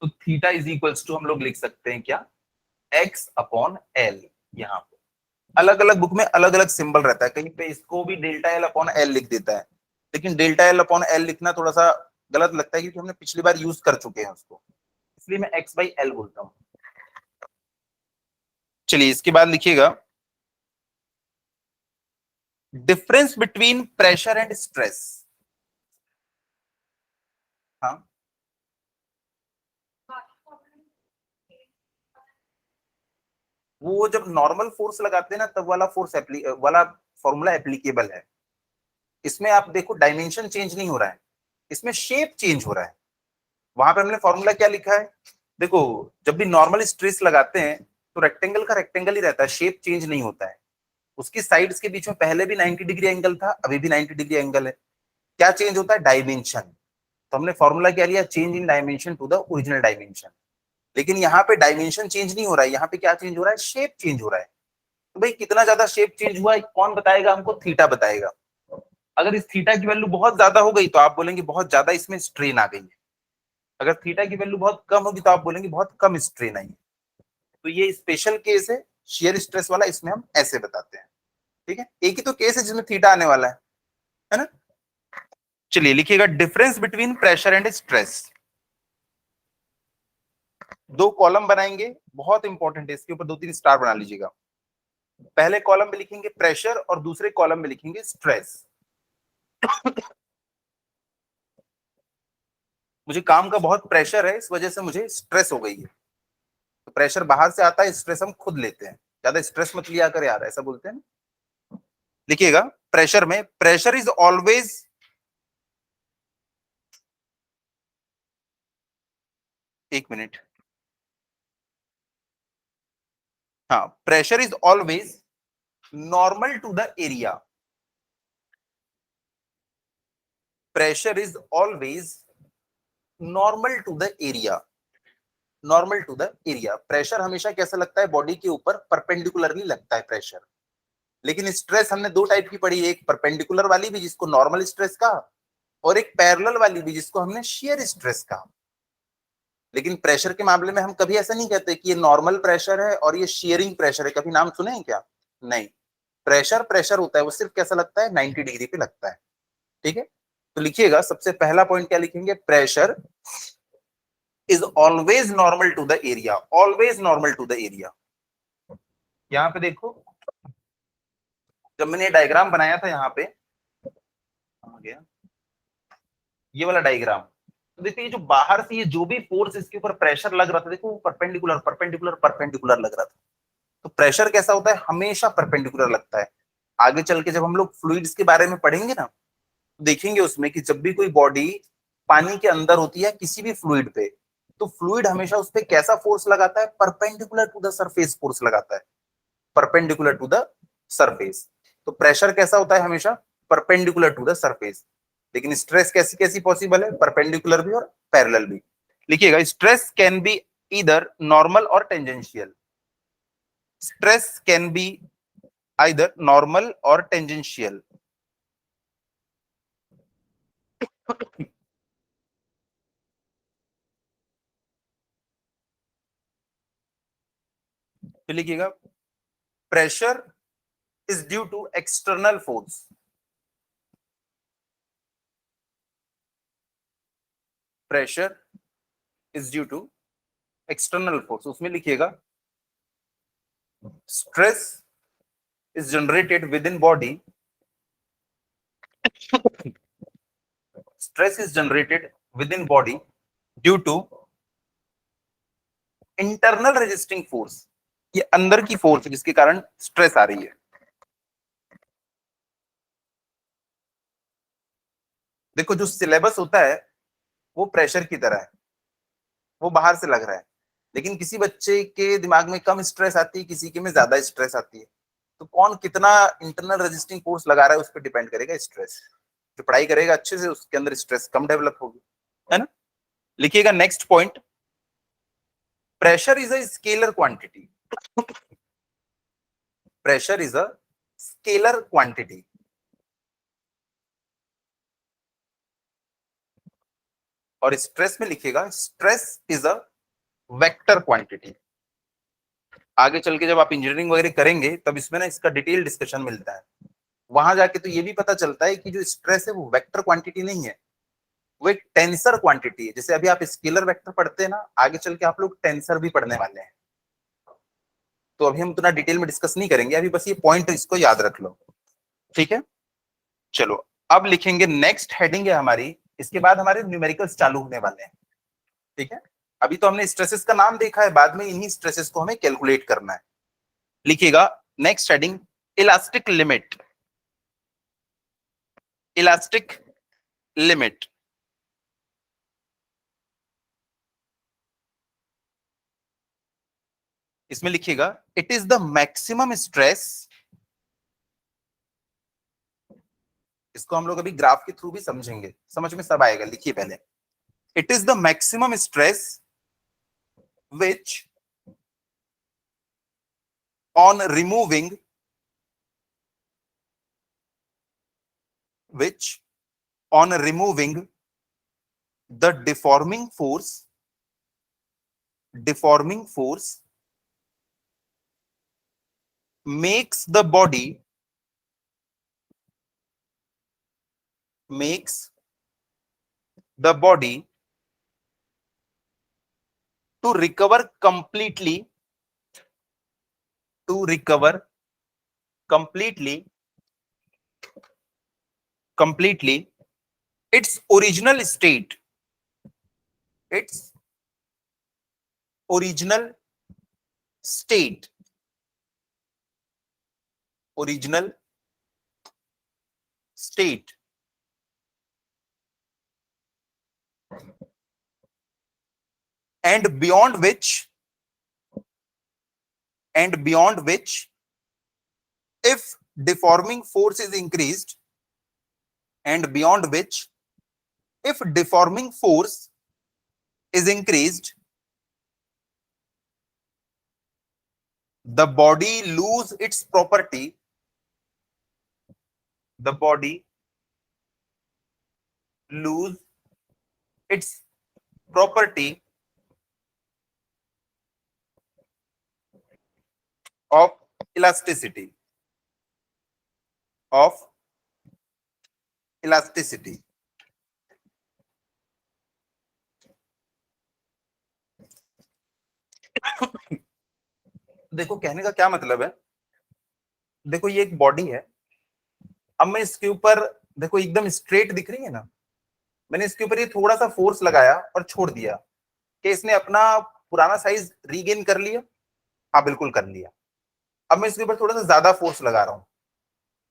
तो थीटा इज इक्वल्स टू हम लोग लिख सकते हैं क्या? X upon L. यहाँ पे अलग अलग बुक में अलग अलग सिंबल रहता है, कहीं पे इसको भी डेल्टा एल अपॉन एल लिख देता है, लेकिन डेल्टा एल अपॉन एल लिखना थोड़ा सा गलत लगता है क्योंकि हमने पिछली बार यूज कर चुके हैं उसको, इसलिए मैं एक्स बाई एल बोलता हूँ। चलिए इसके बाद लिखिएगा, difference between pressure and stress. हाँ, वो जब नॉर्मल फोर्स लगाते हैं ना, तब वाला फोर्स वाला फॉर्मूला एप्लीकेबल है। इसमें आप देखो, डायमेंशन चेंज नहीं हो रहा है, इसमें शेप चेंज हो रहा है। वहां पे हमने फॉर्मूला क्या लिखा है? देखो, जब भी नॉर्मल स्ट्रेस लगाते हैं तो रेक्टेंगल का रेक्टेंगल ही रहता है, शेप चेंज नहीं होता है। उसकी साइड्स के बीच में पहले भी 90 डिग्री एंगल था, अभी भी 90 डिग्री एंगल है। क्या चेंज होता है? डायमेंशन। तो हमने फॉर्मूला क्या लिया? Change in dimension to the original dimension. लेकिन यहाँ पे डायमेंशन चेंज नहीं हो रहा है, यहाँ पे क्या चेंज हो रहा है? शेप चेंज हो रहा है। तो भाई कितना ज्यादा शेप चेंज हुआ है कौन बताएगा हमको? थीटा बताएगा। अगर इस थीटा की वैल्यू बहुत ज्यादा हो गई तो आप बोलेंगे बहुत ज्यादा इसमें स्ट्रेन आ गई है। अगर थीटा की वैल्यू बहुत कम होगी तो आप बोलेंगे बहुत कम स्ट्रेन आई है। तो ये स्पेशल केस है शेयर स्ट्रेस वाला, इसमें हम ऐसे बताते हैं। ठीक है, एक ही तो केस है जिसमें थीटा आने वाला है ना? चलिए लिखिएगा, difference between pressure and stress. दो कॉलम बनाएंगे, बहुत इंपॉर्टेंट है, इसके ऊपर दो तीन स्टार बना लीजिएगा। पहले कॉलम में लिखेंगे प्रेशर और दूसरे कॉलम में लिखेंगे स्ट्रेस। मुझे काम का बहुत प्रेशर है, इस वजह से मुझे स्ट्रेस हो गई है। तो प्रेशर बाहर से आता है, स्ट्रेस हम खुद लेते हैं। ज्यादा स्ट्रेस मत लिया कर यार, ऐसा बोलते हैं ना। लिखिएगा, प्रेशर में प्रेशर इज ऑलवेज एक मिनट। हाँ, pressure is always normal to the area. Pressure is always normal to the area. Normal to the area. Pressure हमेशा कैसा लगता है बॉडी के ऊपर, परपेंडिकुलरली लगता है प्रेशर। लेकिन स्ट्रेस हमने दो टाइप की पढ़ी, एक परपेंडिकुलर वाली भी जिसको नॉर्मल स्ट्रेस कहा, और एक पैरेलल वाली भी जिसको हमने शियर स्ट्रेस कहा। लेकिन प्रेशर के मामले में हम कभी ऐसा नहीं कहते कि ये नॉर्मल प्रेशर है और ये शियरिंग प्रेशर है। कभी नाम सुने हैं क्या? नहीं। प्रेशर प्रेशर होता है, वो सिर्फ कैसा लगता है, 90 डिग्री पे लगता है। ठीक है, तो लिखिएगा सबसे पहला पॉइंट क्या लिखेंगे, pressure is always normal to the area. Always normal to the area. यहां पे देखो, जब मैंने ये डायग्राम बनाया था, यहाँ पे आ गया ये वाला डायग्राम, तो देखिए ये जो बाहर से ये जो भी फोर्स इसके ऊपर प्रेशर लग रहा था, देखो वो परपेंडिकुलर परपेंडिकुलर परपेंडिकुलर लग रहा था। तो प्रेशर कैसा होता है, हमेशा परपेंडिकुलर लगता है। आगे चल के जब हम लोग फ्लूइड्स के बारे में पढ़ेंगे ना, तो देखेंगे उसमें कि जब भी कोई बॉडी पानी के अंदर होती है किसी भी फ्लूइड पे, तो फ्लूइड हमेशा उस पर कैसा फोर्स लगाता है, perpendicular to the surface force लगाता है। Perpendicular to the surface. तो प्रेशर कैसा होता है, हमेशा परपेंडिकुलर टू द सरफेस। लेकिन स्ट्रेस कैसी कैसी पॉसिबल है, परपेंडिकुलर भी और पैरेलल भी। लिखिएगा, stress can be either normal और tangential. Stress can be either normal और टेंजेंशियल। तो लिखिएगा, pressure is due to external force. Pressure is due to external force. उसमें लिखिएगा, stress is generated within body. Stress is generated within body due to internal resisting force। ये अंदर की force जिसके कारण स्ट्रेस आ रही है। देखो जो सिलेबस होता है वो प्रेशर की तरह है, वो बाहर से लग रहा है। लेकिन किसी बच्चे के दिमाग में कम स्ट्रेस आती है, किसी के में ज्यादा स्ट्रेस आती है। तो कौन कितना इंटरनल रेजिस्टिंग फोर्स लगा रहा है उस पर डिपेंड करेगा स्ट्रेस। जो पढ़ाई करेगा अच्छे से उसके अंदर स्ट्रेस कम डेवलप होगी, है ना। लिखिएगा next point, pressure is a scalar quantity. Pressure is a scalar quantity. और स्ट्रेस में लिखिएगा, stress is a vector quantity. आगे चल के जब आप इंजीनियरिंग वगैरह करेंगे तब इसमें ना इसका डिटेल डिस्कशन मिलता है। वहां जाके तो ये भी पता चलता है कि जो स्ट्रेस है वो वेक्टर क्वांटिटी नहीं है, वो एक टेंसर क्वांटिटी है। जैसे अभी आप स्केलर वेक्टर पढ़ते हैं ना, आगे चल के आप लोग टेंसर भी पढ़ने वाले हैं। तो अभी हम उतना डिटेल में डिस्कस नहीं करेंगे, अभी बस ये पॉइंट इसको याद रख लो, ठीक है। चलो अब लिखेंगे, नेक्स्ट हेडिंग है हमारी, इसके बाद हमारे न्यूमेरिकल्स चालू होने वाले हैं, ठीक है। अभी तो हमने स्ट्रेसेस का नाम देखा है, बाद में इन्हीं स्ट्रेसेस को हमें कैलकुलेट करना है। लिखिएगा next heading, elastic limit. Elastic limit. इसमें लिखिएगा, it is the maximum stress. इसको हम लोग अभी ग्राफ के थ्रू भी समझेंगे, समझ में सब आएगा। लिखिए पहले, it is the maximum stress which on removing which on removing the deforming force makes the body to recover completely to recover completely completely its original state, its original state, original state। and beyond which if deforming force is increased, and beyond which if deforming force is increased, the body lose its property, the body lose its property of elasticity, of elasticity. देखो कहने का क्या मतलब है, देखो ये एक body है, अब मैं इसके ऊपर देखो एकदम स्ट्रेट दिख रही है ना, मैंने इसके ऊपर ये थोड़ा सा फोर्स लगाया और छोड़ दिया कि इसने अपना पुराना साइज रीगेन कर लिया, हाँ बिल्कुल कर लिया। अब मैं इसके ऊपर थोड़ा सा ज्यादा फोर्स लगा रहा हूं,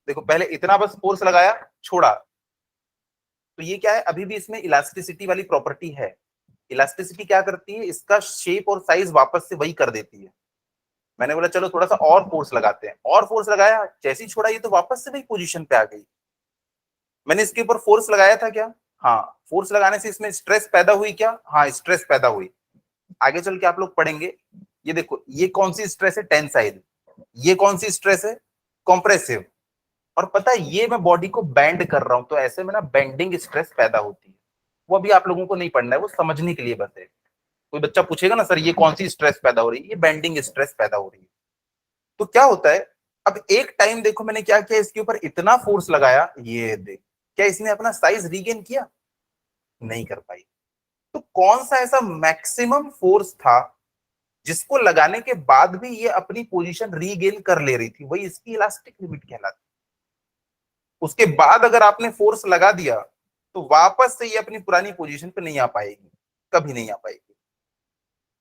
देखो पहले इतना बस फोर्स लगाया छोड़ा, तो ये क्या है, अभी भी इसमें इलास्टिसिटी वाली प्रॉपर्टी है। इलास्टिसिटी क्या करती है, इसका शेप और साइज वापस से वही कर देती है। मैंने बोला चलो थोड़ा सा और फोर्स लगाते हैं, और फोर्स लगाया, जैसे ही छोड़ा ये तो वापस से वही पोजीशन पे आ गई। मैंने इसके ऊपर फोर्स लगाया था क्या, हाँ, फोर्स लगाने से इसमें स्ट्रेस पैदा हुई क्या, हाँ स्ट्रेस पैदा हुई। आगे चल के आप लोग पढ़ेंगे, ये देखो ये कौन सी स्ट्रेस है, टेंसाइल, ये कौन सी स्ट्रेस है, कॉम्प्रेसिव। और पता है ये मैं बॉडी को बैंड कर रहा हूं, तो ऐसे में ना बेंडिंग स्ट्रेस पैदा होती है। वो अभी आप लोगों को नहीं पढ़ना है, वो समझने के लिए बस है। कोई बच्चा पूछेगा ना सर ये कौन सी स्ट्रेस पैदा हो रही है, ये बेंडिंग स्ट्रेस पैदा हो रही है। तो क्या होता है, अब एक टाइम देखो मैंने क्या किया, इसके ऊपर इतना फोर्स लगाया, ये देख क्या इसने अपना साइज रीगेन किया, नहीं कर पाई। तो कौन सा ऐसा मैक्सिमम फोर्स था जिसको लगाने के बाद भी ये अपनी पोजीशन रीगेन कर ले रही थी, वही इसकी इलास्टिक लिमिट कहलाती। उसके बाद अगर आपने फोर्स लगा दिया तो वापस से ये अपनी पुरानी पोजीशन पे नहीं आ पाएगी, कभी नहीं आ पाएगी।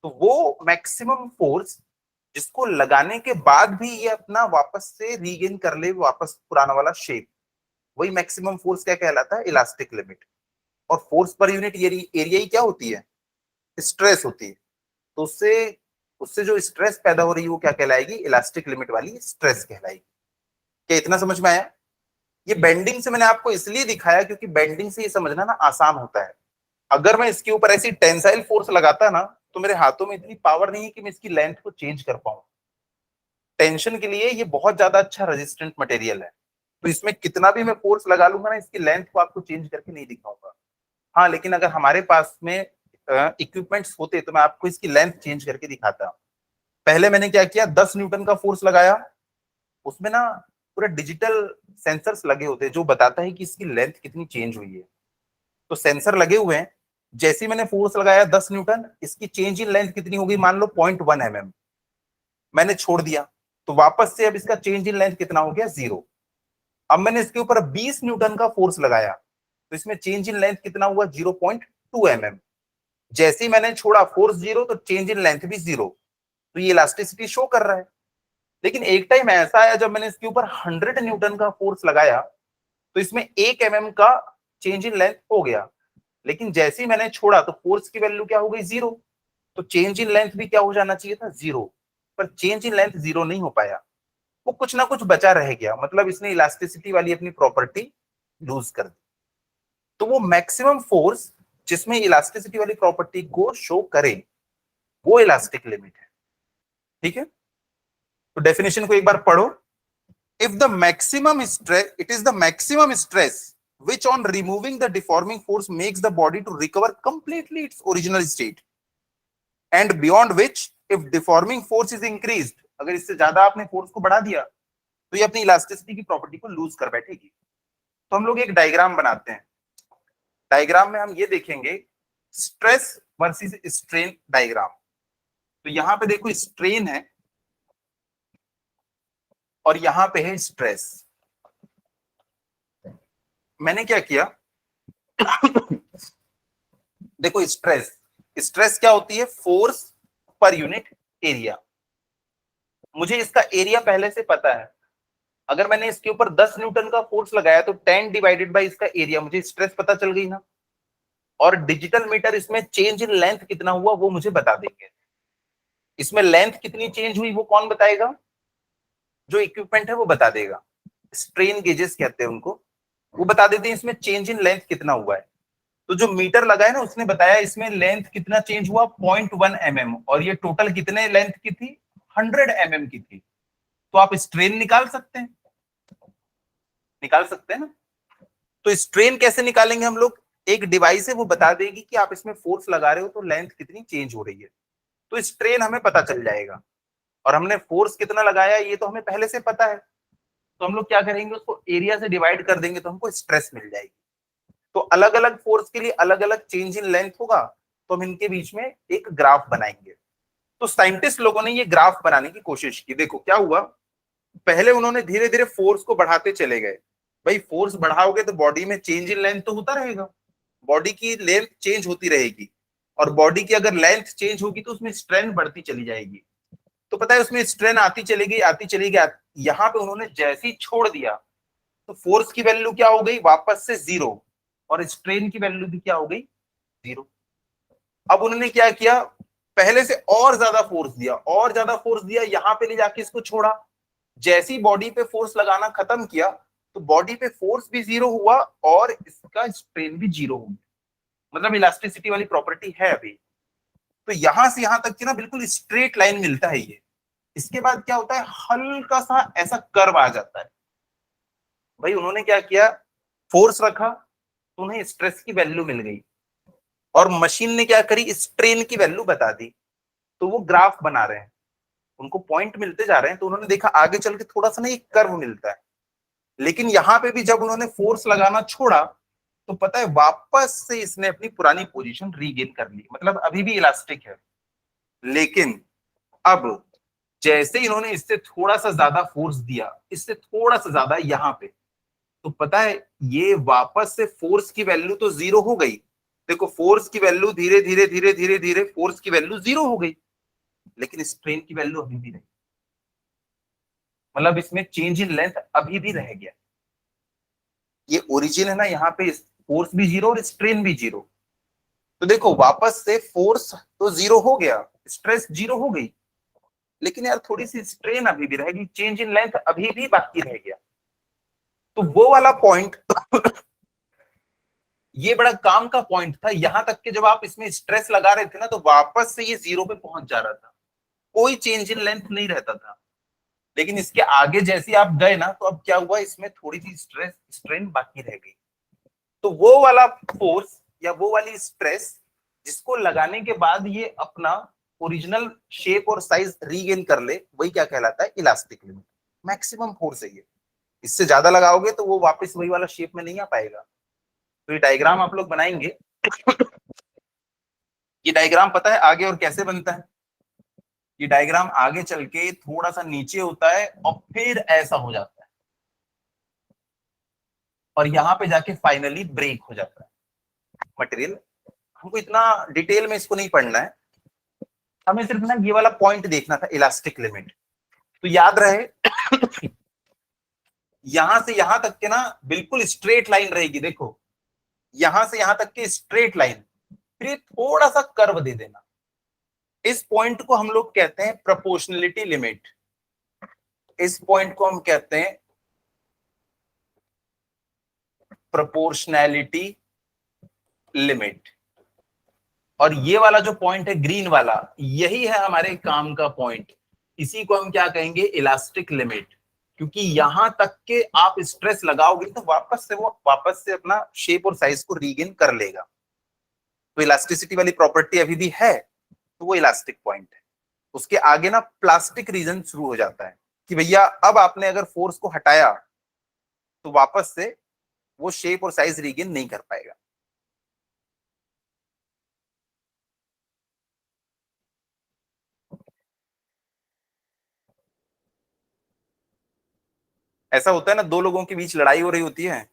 तो वो मैक्सिमम फोर्स जिसको लगाने के बाद भी ये अपना वापस से रीगेन कर ले वापस पुराना वाला शेप, वही मैक्सिमम फोर्स क्या कहलाता है, इलास्टिक लिमिट। और फोर्स पर यूनिट एरिया ही क्या होती है, स्ट्रेस होती है। तो उससे उससे जो स्ट्रेस पैदा हो रही है वो क्या कहलाएगी, इलास्टिक लिमिट वाली स्ट्रेस कहलाएगी। क्या इतना समझ में आया? ये बेंडिंग से मैंने आपको इसलिए दिखाया क्योंकि बेंडिंग से ये समझना ना आसान होता है। अगर मैं इसके ऊपर ऐसी टेंसाइल फोर्स लगाता ना, तो मेरे हाथों में इतनी पावर नहीं है कि मैं इसकी लेंथ को चेंज कर पाऊं। टेंशन के लिए ये बहुत ज्यादा अच्छा रेजिस्टेंट मटेरियल है, तो इसमें कितना भी मैं फोर्स लगा लूंगा ना, इसकी लेंथ को आपको चेंज करके नहीं दिखाऊंगा। हाँ लेकिन अगर हमारे पास में इक्विपमेंट्स होते तो मैं आपको इसकी लेंथ चेंज करके दिखाता। पहले मैंने क्या किया, 10 न्यूटन का फोर्स लगाया, उसमें ना पूरा डिजिटल सेंसर्स लगे होते हैं जो बताता है कि इसकी लेंथ कितनी चेंज हुई है। तो सेंसर लगे हुए हैं, जैसे ही मैंने फोर्स लगाया 10 न्यूटन, इसकी चेंज इन लेंथ कितनी होगी, मान लो 0.1 mm, मैंने छोड़ दिया तो वापस से अब इसका चेंज इन लेंथ कितना हो गया, 0। अब मैंने इसके ऊपर 20 न्यूटन का फोर्स लगाया तो इसमें चेंज इन लेंथ कितना हुआ, 0.2 mm। जैसे ही मैंने छोड़ा फोर्स 0 तो चेंज इन लेंथ भी 0। तो ये इलास्टिसिटी शो कर रहा है। लेकिन एक टाइम ऐसा आया जब मैंने इसके ऊपर 100 न्यूटन का फोर्स लगाया तो इसमें 1 mm का चेंज इन लेंथ हो गया। लेकिन जैसे ही मैंने छोड़ा तो फोर्स की वैल्यू क्या हो गई, 0। तो चेंज इन लेंथ भी क्या हो जाना चाहिए था, 0। पर चेंज इन लेंथ 0 नहीं हो पाया, वो कुछ ना कुछ बचा रह गया, मतलब इसने इलास्टिसिटी वाली अपनी प्रॉपर्टी लूज कर दी। तो वो मैक्सिमम फोर्स जिसमें इलास्टिसिटी वाली प्रॉपर्टी को शो करे वो इलास्टिक लिमिट है। ठीक है, तो डेफिनेशन को एक बार पढ़ो। If the maximum stress, it is the maximum stress which on removing the deforming force makes the body to recover completely its original state, and beyond which if deforming force is increased, अगर इससे ज्यादा आपने force को बढ़ा दिया तो ये अपनी इलास्टिसिटी की प्रॉपर्टी को लूज कर बैठेगी। तो हम लोग एक डायग्राम बनाते हैं, डायग्राम में हम ये देखेंगे स्ट्रेस वर्सेस स्ट्रेन डायग्राम। तो यहां पे देखो स्ट्रेन है और यहां पे है स्ट्रेस। मैंने क्या किया देखो स्ट्रेस, स्ट्रेस क्या होती है, फोर्स पर यूनिट एरिया। मुझे इसका एरिया पहले से पता है, अगर मैंने इसके ऊपर 10 न्यूटन का फोर्स लगाया तो 10 डिवाइडेड बाय इसका एरिया, मुझे स्ट्रेस पता चल गई ना। और डिजिटल मीटर इसमें चेंज इन लेंथ कितना हुआ वो मुझे बता देंगे। इसमें लेंथ कितनी चेंज हुई वो कौन बताएगा? जो इक्विपमेंट है वो बता देगा, स्ट्रेन गेजेस कहते हैं उनको, वो बता देते हैं इसमें चेंज इन लेंथ कितना हुआ है। तो जो मीटर लगा है ना उसने बताया इसमें लेंथ कितना चेंज हुआ, 0.1 mm, और ये टोटल कितने लेंथ की थी, 100 mm की थी। तो आप स्ट्रेन निकाल सकते हैं, निकाल सकते हैं ना। तो स्ट्रेन कैसे निकालेंगे हम लोग? एक डिवाइस है वो बता देगी कि आप इसमें फोर्स लगा रहे हो तो लेंथ कितनी चेंज हो रही है, तो स्ट्रेन हमें पता चल जाएगा। और हमने फोर्स कितना लगाया ये तो हमें पहले से पता है, तो हम लोग क्या करेंगे उसको एरिया से डिवाइड कर देंगे तो हमको स्ट्रेस मिल जाएगी। तो अलग अलग फोर्स के लिए अलग अलग चेंज इन लेंथ होगा, तो हम इनके बीच में एक ग्राफ बनाएंगे। तो साइंटिस्ट लोगों ने ये ग्राफ बनाने की कोशिश की। देखो क्या हुआ, पहले उन्होंने धीरे धीरे फोर्स को बढ़ाते चले गए। भाई फोर्स बढ़ाओगे तो बॉडी में चेंज इन लेंथ तो होता रहेगा, बॉडी की लेंथ चेंज होती रहेगी, और बॉडी की अगर लेंथ चेंज होगी तो उसमें स्ट्रेंथ बढ़ती चली जाएगी। तो पता है उसमें स्ट्रेंथ आती चलेगी आती चलेगी। यहाँ पे उन्होंने जैसे ही छोड़ दिया तो फोर्स की वैल्यू क्या हो गई, वापस से 0, और स्ट्रेन की वैल्यू भी क्या हो गई, 0। अब उन्होंने क्या किया, पहले से और ज्यादा फोर्स दिया, और ज्यादा फोर्स दिया, यहाँ पे ले जाके इसको छोड़ा। जैसी बॉडी पे फोर्स लगाना खत्म किया तो बॉडी पे फोर्स भी 0 हुआ और इसका स्ट्रेन भी 0 हो गया। मतलब इलास्टिसिटी वाली प्रॉपर्टी है अभी। तो यहां से यहां तक की ना बिल्कुल स्ट्रेट लाइन मिलता है ये। इसके बाद क्या होता है, हल्का सा ऐसा कर्व आ जाता है। भाई उन्होंने क्या किया, फोर्स रखा तो उन्हें स्ट्रेस की वैल्यू मिल गई, और मशीन ने क्या करी, स्ट्रेन की वैल्यू बता दी। तो वो ग्राफ बना रहे हैं, उनको पॉइंट मिलते जा रहे हैं। तो उन्होंने देखा आगे चल के थोड़ा सा ना एक कर्व मिलता है। लेकिन यहाँ पे भी जब उन्होंने फोर्स लगाना छोड़ा तो पता है वापस से इसने अपनी पुरानी पोजीशन रीगेन कर ली, मतलब अभी भी इलास्टिक है। लेकिन अब जैसे इन्होंने इससे थोड़ा सा ज्यादा फोर्स दिया, इससे थोड़ा सा ज्यादा यहाँ पे, तो पता है ये वापस से फोर्स की वैल्यू तो 0 हो गई। देखो फोर्स की वैल्यू धीरे धीरे धीरे धीरे धीरे फोर्स की वैल्यू 0 हो गई, लेकिन स्ट्रेन की वैल्यू अभी भी रही। मतलब इसमें चेंज इन लेंथ अभी भी रह गया। ये ओरिजिन है ना, यहाँ पे फोर्स भी 0 और स्ट्रेन भी 0। तो देखो वापस से फोर्स तो 0 हो गया, स्ट्रेस 0 हो गई, लेकिन यार थोड़ी सी स्ट्रेन अभी भी रहेगी, चेंज इन लेंथ अभी भी बाकी रह गया। तो वो वाला पॉइंट ये बड़ा काम का पॉइंट था। यहां तक कि जब आप इसमें स्ट्रेस लगा रहे थे ना तो वापस से ये 0 पे पहुंच जा रहा था, कोई चेंज इन लेंथ नहीं रहता था। लेकिन इसके आगे जैसे आप गए ना तो अब क्या हुआ, इसमें थोड़ी सी स्ट्रेस स्ट्रेन बाकी रह गई। तो वो वाला फोर्स या वो वाली स्ट्रेस जिसको लगाने के बाद ये अपना ओरिजिनल शेप और साइज रीगेन कर ले, वही क्या कहलाता है, इलास्टिक लिमिट। मैक्सिमम फोर्स है ये, इससे ज्यादा लगाओगे तो वो वापस वही वाला शेप में नहीं आ पाएगा। तो ये डायग्राम आप लोग बनाएंगे। ये डायग्राम पता है आगे और कैसे बनता है? ये डायग्राम आगे चल के थोड़ा सा नीचे होता है और फिर ऐसा हो जाता है, और यहां पे जाके फाइनली ब्रेक हो जाता है मटेरियल। हमको इतना डिटेल में इसको नहीं पढ़ना है, हमें सिर्फ ना ये वाला पॉइंट देखना था, इलास्टिक लिमिट। तो याद रहे यहां से यहां तक के ना बिल्कुल स्ट्रेट लाइन रहेगी। देखो यहां से यहां तक की स्ट्रेट लाइन, फिर थोड़ा सा कर्व दे देना। इस पॉइंट को हम लोग कहते हैं प्रोपोर्शनलिटी लिमिट। इस पॉइंट को हम कहते हैं प्रोपोर्शनैलिटी लिमिट। और ये वाला जो पॉइंट है ग्रीन वाला, यही है हमारे काम का पॉइंट। इसी को हम क्या कहेंगे, इलास्टिक लिमिट। क्योंकि यहां तक के आप स्ट्रेस लगाओगे तो वापस से अपना शेप और साइज को रीगेन कर लेगा। तो इलास्टिसिटी वाली प्रॉपर्टी अभी भी है, तो वो इलास्टिक पॉइंट है। उसके आगे ना प्लास्टिक रीजन शुरू हो जाता है कि भैया अब आपने अगर फोर्स को हटाया तो वापस से वो शेप और साइज रीगेन नहीं कर पाएगा। ऐसा होता है ना, दो लोगों के बीच लड़ाई हो रही होती है,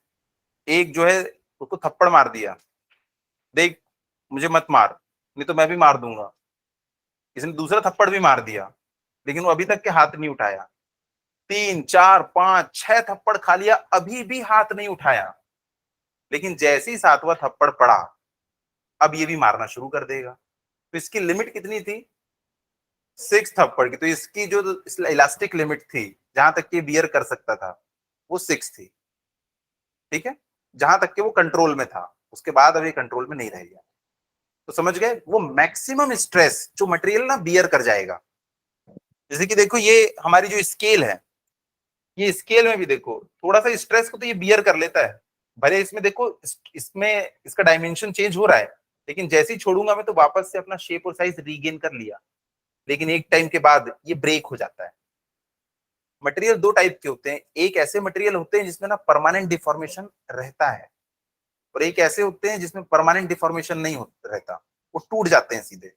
एक जो है उसको थप्पड़ मार दिया, देख मुझे मत मार नहीं तो मैं भी मार दूंगा। इसने दूसरा थप्पड़ भी मार दिया, लेकिन वो अभी तक के हाथ नहीं उठाया। 3 4 5 6 थप्पड़ खा लिया, अभी भी हाथ नहीं उठाया। लेकिन जैसे ही 7वां थप्पड़ पड़ा अब ये भी मारना शुरू कर देगा। तो इसकी लिमिट कितनी थी? 6 थप्पड़ की। तो इसकी जो इलास्टिक लिमिट थी जहां तक कि बियर कर सकता था वो 6 थी, ठीक है, जहां तक कि वो कंट्रोल में था। उसके बाद अब ये कंट्रोल में नहीं रह गया। तो समझ गए, वो मैक्सिमम स्ट्रेस जो मटेरियल ना बियर कर जाएगा। जैसे कि देखो ये हमारी जो स्केल है, ये स्केल में भी देखो थोड़ा सा स्ट्रेस को तो ये बियर कर लेता है। भले इसमें देखो इसमें इसका डायमेंशन चेंज हो रहा है, लेकिन जैसे ही छोड़ूंगा मैं तो वापस से अपना शेप और साइज रीगेन कर लिया। लेकिन एक टाइम के बाद ये ब्रेक हो जाता है। मटेरियल दो टाइप के होते हैं, एक ऐसे मटेरियल होते हैं जिसमें ना परमानेंट डिफॉर्मेशन रहता है, और एक ऐसे होते हैं जिसमें परमानेंट डिफॉर्मेशन नहीं रहता, वो टूट जाते हैं सीधे।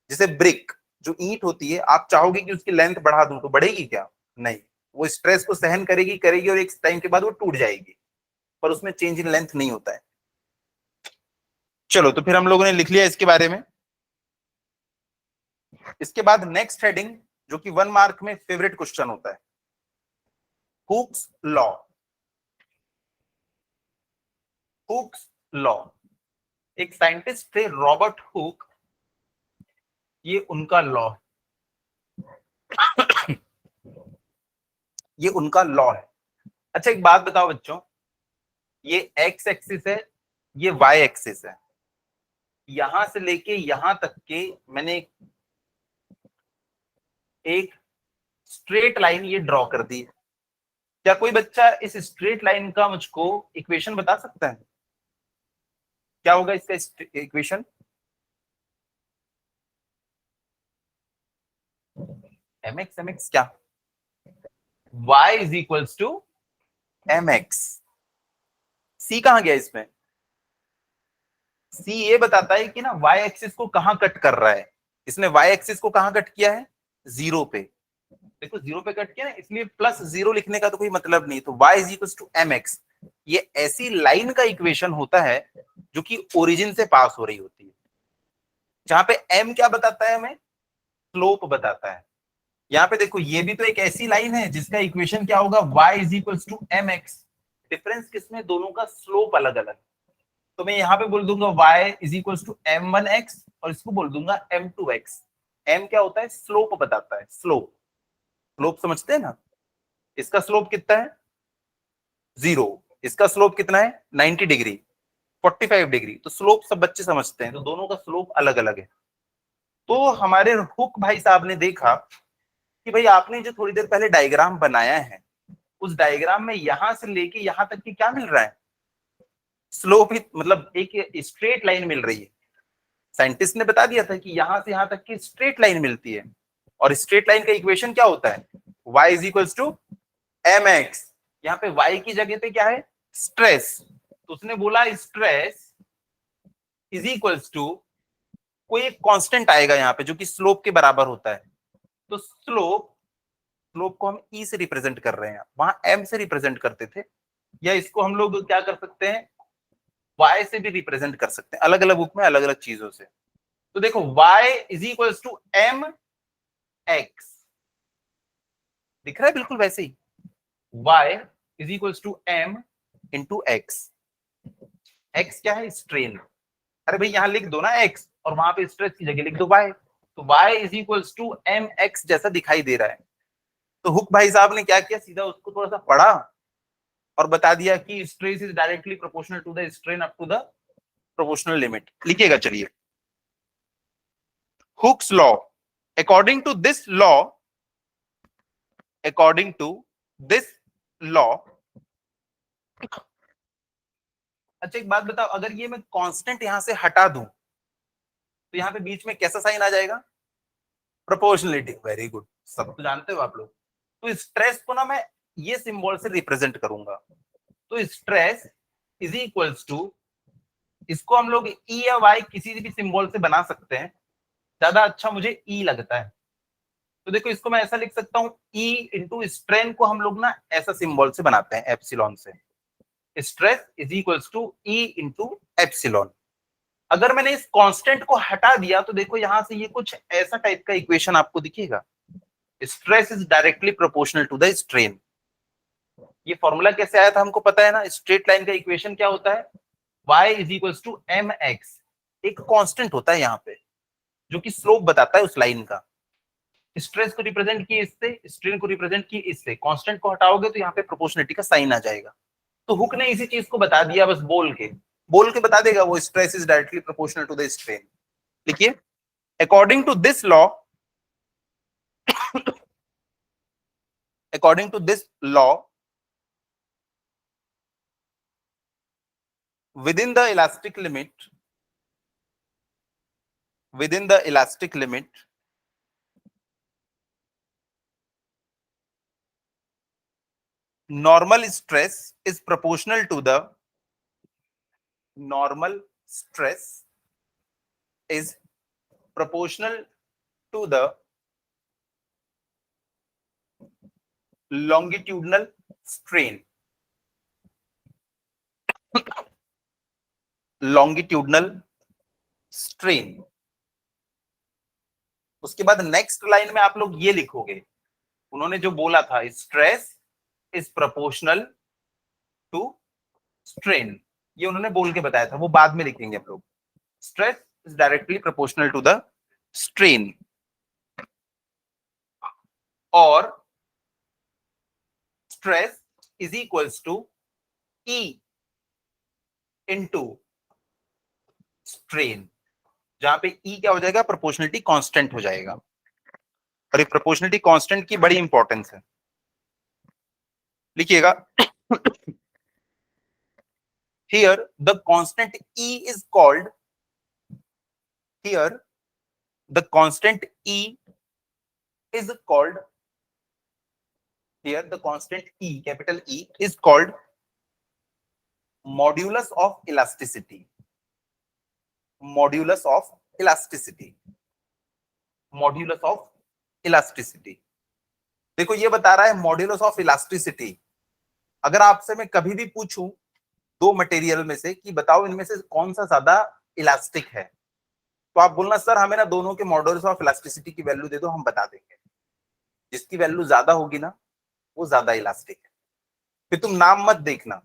जैसे ब्रिक जो ईंट होती है, आप चाहोगे कि उसकी लेंथ बढ़ा दूं तो बढ़ेगी क्या? नहीं, वो स्ट्रेस को सहन करेगी करेगी और एक टाइम के बाद वो टूट जाएगी, पर उसमें चेंज इन लेंथ नहीं होता है। चलो, तो फिर हम लोगों ने लिख लिया इसके बारे में। इसके बाद नेक्स्ट हेडिंग जो कि 1 मार्क में फेवरेट क्वेश्चन होता है, हुक्स लॉ। हुक्स लॉ, एक साइंटिस्ट थे रॉबर्ट हुक, ये उनका लॉ ये उनका लॉ है। अच्छा एक बात बताओ बच्चों, ये एक्स एक्सिस है, ये वाई एक्सिस है, यहां से लेके यहां तक के मैंने एक स्ट्रेट लाइन ये ड्रॉ कर दी है। क्या कोई बच्चा इस स्ट्रेट लाइन का मुझको इक्वेशन बता सकता है? क्या होगा इसका इक्वेशन? एम एक्स क्या? y is equals to M X. C कहां गया इसमें? सी ये बताता है कि ना y एक्सिस को कहां कट कर रहा है। इसने y एक्सिस को कहां कट किया है? 0 पे। देखो 0 पे कट किया ना, इसलिए प्लस 0 लिखने का तो कोई मतलब नहीं। तो y is equals to M x, ये ऐसी लाइन का इक्वेशन होता है जो कि ओरिजिन से पास हो रही होती है, जहां पे m क्या बताता है हमें? स्लोप बताता है। यहाँ पे देखो ये भी तो एक ऐसी लाइन है जिसका इक्वेशन क्या होगा? y is equals to M x. Difference किसमें? दोनों का स्लोप अलग अलग। तो मैं यहाँ पे बोल दूंगा y is equals to m one x, और इसको बोल दूंगा एम टू एक्स। m क्या होता है? स्लोप बताता है। स्लोप, स्लोप समझते हैं ना? इसका स्लोप कितना है? 0। इसका स्लोप कितना है? 90 डिग्री, 45 डिग्री। तो स्लोप सब बच्चे समझते हैं, तो दोनों का स्लोप अलग अलग है। तो हमारे हुक भाई साहब ने देखा कि भाई आपने जो थोड़ी देर पहले डायग्राम बनाया है, उस डायग्राम में यहां से लेके यहां तक की क्या मिल रहा है? स्लोप ही, मतलब एक स्ट्रेट लाइन मिल रही है। साइंटिस्ट ने बता दिया था कि यहां से यहां तक की स्ट्रेट लाइन मिलती है, और स्ट्रेट लाइन का इक्वेशन क्या होता है? y is equals to M x. यहाँ पे y की जगह पे क्या है? स्ट्रेस। तो उसने बोला स्ट्रेस इज इक्वल्स टू, कोई एक कांस्टेंट आएगा यहाँ पे जो कि स्लोप के बराबर होता है। तो स्लोप, स्लोप को हम ई से रिप्रेजेंट कर रहे हैं, वहां एम से रिप्रेजेंट करते थे, या इसको हम लोग क्या कर सकते हैं? y से भी रिप्रेजेंट कर सकते हैं, अलग अलग बुक में अलग अलग चीजों से। तो देखो y is equals to M x, दिख रहा है बिल्कुल वैसे ही। y is equals to m into x. X क्या है? स्ट्रेन। अरे भाई यहां लिख दो ना x, और वहां पे स्ट्रेस की जगह लिख दो y। तो y is equals to M x जैसा दिखाई दे रहा है। तो हुक भाई साहब ने क्या किया? सीधा उसको थोड़ा सा पढ़ा और बता दिया कि stress is directly proportional to the strain up to the proportional limit. लिखिएगा चलिए, Hooke's law, according to this law, according to this law. अच्छा एक बात बताओ, अगर ये मैं कांस्टेंट यहां से हटा दूं तो यहाँ पे बीच में कैसा साइन आ जाएगा? प्रोपोर्शनलिटी। वेरी गुड, सब तो जानते हो आप लोग। तो स्ट्रेस को ना मैं ये सिंबल से रिप्रेजेंट करूंगा। तो स्ट्रेस इज इक्वल्स टू, इसको हम लोग ई या वाई किसी भी सिंबल से बना सकते हैं, ज्यादा अच्छा मुझे ई लगता है। तो देखो इसको मैं ऐसा लिख सकता हूं, ई इंटू स्ट्रेन को हम लोग ना ऐसा सिंबल से बनाते हैं, एप्सिलॉन से। Stress is equals to E into epsilon. अगर मैंने इस कांस्टेंट को हटा दिया तो देखो यहां से ये कुछ ऐसा टाइप का इक्वेशन आपको दिखेगा, stress is directly proportional to the strain. ये फॉर्मूला कैसे आया था हमको पता है ना? स्ट्रेट लाइन का इक्वेशन क्या होता है? y is equals to M x. एक कांस्टेंट होता है यहाँ पे जो कि स्लोप बताता है उस लाइन का। स्ट्रेस को रिप्रेजेंट किए इससे, स्ट्रेन को रिप्रेजेंट किए इससे, कांस्टेंट को हटाओगे तो यहाँ पे प्रोपोर्शनलिटी का साइन आ जाएगा। तो हुक ने इसी चीज को बता दिया, बस बोल के बता देगा वो stress is directly proportional to the strain. लिखिए, according to this law, according to this law, within the elastic limit, within the elastic limit, normal stress is proportional to the normal stress is proportional to the longitudinal strain, longitudinal strain। उसके बाद next line में आप लोग ये लिखोगे, उन्होंने जो बोला था stress is proportional to strain, ये उन्होंने बोल के बताया था, वो बाद में लिखेंगे हम लोग। Stress is directly proportional to the strain, और stress is equals to E into strain, जहां पे ई क्या हो जाएगा, प्रोपोर्शनलिटी कांस्टेंट हो जाएगा। और ये प्रोपोर्शनलिटी कांस्टेंट की बड़ी इंपॉर्टेंस है, लिखिएगा। here the constant e is called, here the constant e is called, here the constant e, capital E is called modulus of elasticity, modulus of elasticity, modulus of elasticity। देखो ये बता रहा है modulus of elasticity. अगर आपसे मैं कभी भी पूछूं दो मटेरियल में से कि बताओ इनमें से कौन सा ज्यादा इलास्टिक है, तो आप बोलना सर हमें ना दोनों के मॉड्यूलस ऑफ इलास्टिसिटी की वैल्यू दे दो, हम बता देंगे। जिसकी वैल्यू ज्यादा होगी ना वो ज्यादा इलास्टिक है। फिर तुम नाम मत देखना,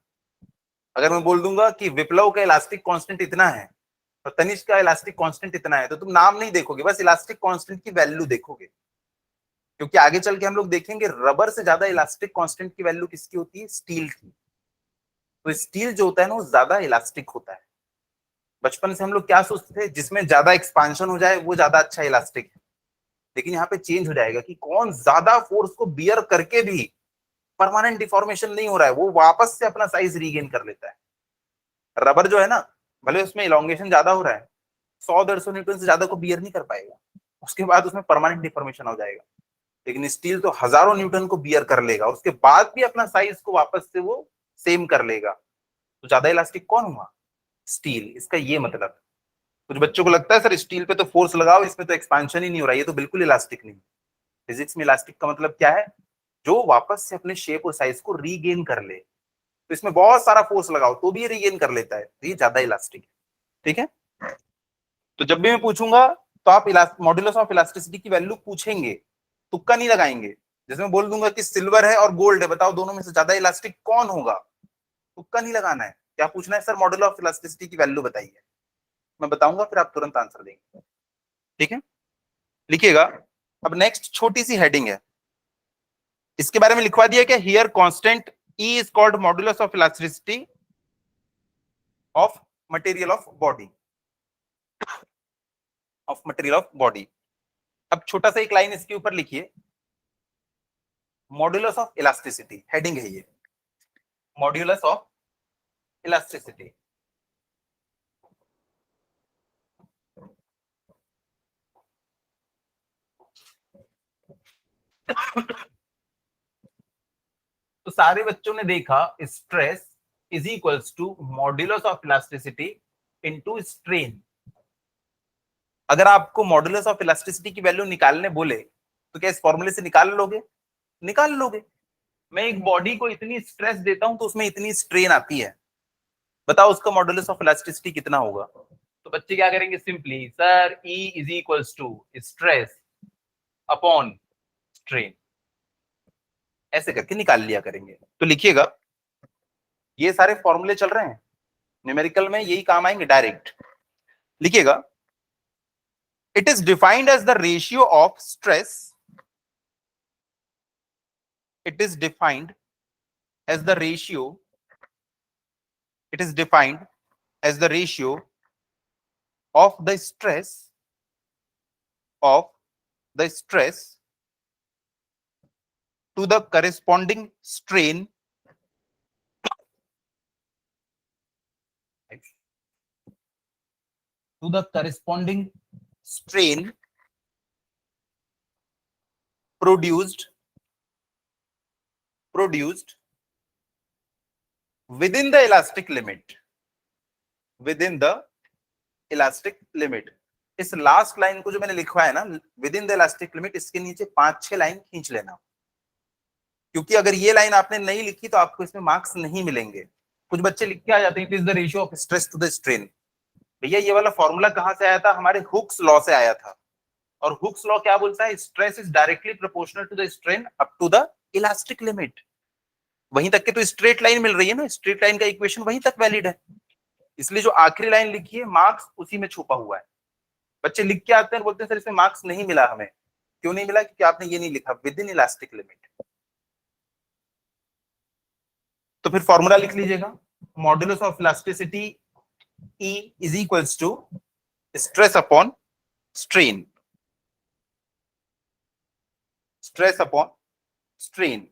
अगर मैं बोल दूंगा कि विप्लव का इलास्टिक कांस्टेंट इतना है और तनिष्क का इलास्टिक कांस्टेंट इतना है, तो तुम नाम नहीं देखोगे, बस इलास्टिक कांस्टेंट की वैल्यू देखोगे। क्योंकि आगे चल के हम लोग देखेंगे रबर से ज्यादा इलास्टिक कांस्टेंट की वैल्यू किसकी होती है, स्टील की। तो स्टील जो होता है ना वो ज्यादा इलास्टिक होता है। बचपन से हम लोग क्या सोचते थे, जिसमें ज्यादा एक्सपांशन हो जाए वो ज्यादा अच्छा इलास्टिक है। लेकिन यहाँ पे चेंज हो जाएगा कि कौन ज्यादा फोर्स को बियर करके भी परमानेंट डिफॉर्मेशन नहीं हो रहा है, वो वापस से अपना साइज रीगेन कर लेता है। रबर जो है ना, भले उसमें इलोंगेशन ज्यादा हो रहा है, 100-150 न्यूटन से ज्यादा को बियर नहीं कर पाएगा, उसके बाद उसमें परमानेंट डिफॉर्मेशन हो जाएगा। लेकिन स्टील तो हजारों न्यूटन को बियर कर लेगा, उसके बाद भी अपना साइज को वापस से वो सेम कर लेगा। तो ज्यादा इलास्टिक कौन हुआ, स्टील। इसका ये मतलब, कुछ बच्चों को लगता है सर स्टील पे तो फोर्स लगाओ, इसमें तो एक्सपांशन ही नहीं हो रहा है, ये तो बिल्कुल इलास्टिक नहीं। फिजिक्स में इलास्टिक का मतलब क्या है, जो वापस से अपने शेप और साइज को रीगेन कर ले। तो इसमें बहुत सारा फोर्स लगाओ तो भी ये रीगेन कर लेता है, तो ये ज्यादा इलास्टिक है। ठीक है, तो जब भी मैं पूछूंगा तो आप मॉड्यूलस ऑफ इलास्टिसिटी की वैल्यू पूछेंगे, तुक्का नहीं लगाएंगे। जैसे मैं बोल दूंगा कि सिल्वर है और गोल्ड है, बताओ दोनों में से ज्यादा इलास्टिक कौन होगा, तुक्का नहीं लगाना है। क्या पूछना है, सर मॉड्यूलस ऑफ इलास्टिसिटी की वैल्यू बताइए, मैं बताऊंगा, फिर आप तुरंत आंसर देंगे। ठीक है, लिखिएगा। अब नेक्स्ट छोटी सी हेडिंग है, इसके बारे में लिखवा दिया क्या, here constant E is called modulus of elasticity of material of body, of material of body. अब छोटा सा एक लाइन इसके ऊपर लिखिए, मॉड्यूलस ऑफ इलास्टिसिटी, हेडिंग है ये, मॉड्यूलस ऑफ इलास्टिसिटी। तो सारे बच्चों ने देखा stress is equals to modulus of elasticity into strain. अगर आपको मॉड्यूलस ऑफ इलास्टिसिटी की वैल्यू निकालने बोले तो क्या इस फॉर्मूले से निकाल लोगे, निकाल लोगे। मैं एक बॉडी को इतनी स्ट्रेस देता हूं तो उसमें इतनी स्ट्रेन आती है, बताओ उसका मॉड्यूलस ऑफ इलास्टिसिटी कितना होगा। तो बच्चे क्या करेंगे, simply sir E is equals to stress upon strain, ऐसे करके निकाल लिया करेंगे। तो लिखिएगा, ये सारे फॉर्मूले चल रहे हैं न्यूमेरिकल में, यही काम आएंगे डायरेक्ट। लिखिएगा, it is defined as the ratio of stress, it is defined as the ratio, it is defined as the ratio of the stress to the corresponding strain produced within the elastic limit. इस last line को जो मैंने लिखवा है ना, with in the elastic limit, इसके नीचे 5-6 line खींच लेना, क्योंकि अगर ये लाइन आपने नहीं लिखी तो आपको इसमें मार्क्स नहीं मिलेंगे। कुछ बच्चे लिख के आ जाते हैं, it is the ratio of stress to the strain. भैया ये वाला फॉर्मूला कहां से आया था? हमारे हुक्स लॉ से आया था। और हुक्स लॉ क्या बोलता है? Stress is directly proportional to the strain up to the elastic limit. वहीं तक के तो स्ट्रेट लाइन मिल रही है ना, स्ट्रेट लाइन का इक्वेशन वहीं तक वैलिड है। इसलिए जो आखिरी लाइन लिखी है, मार्क्स उसी में छुपा हुआ है। बच्चे लिख के आते हैं, बोलते हैं सर इसमें मार्क्स नहीं मिला हमें। क्यों नहीं मिला? क्योंकि आपने ये नहीं लिखा, विद इन इलास्टिक लिमिट। तो फिर फॉर्मूला लिख लीजिएगा, modulus of elasticity E is equals to stress upon strain, stress upon strain।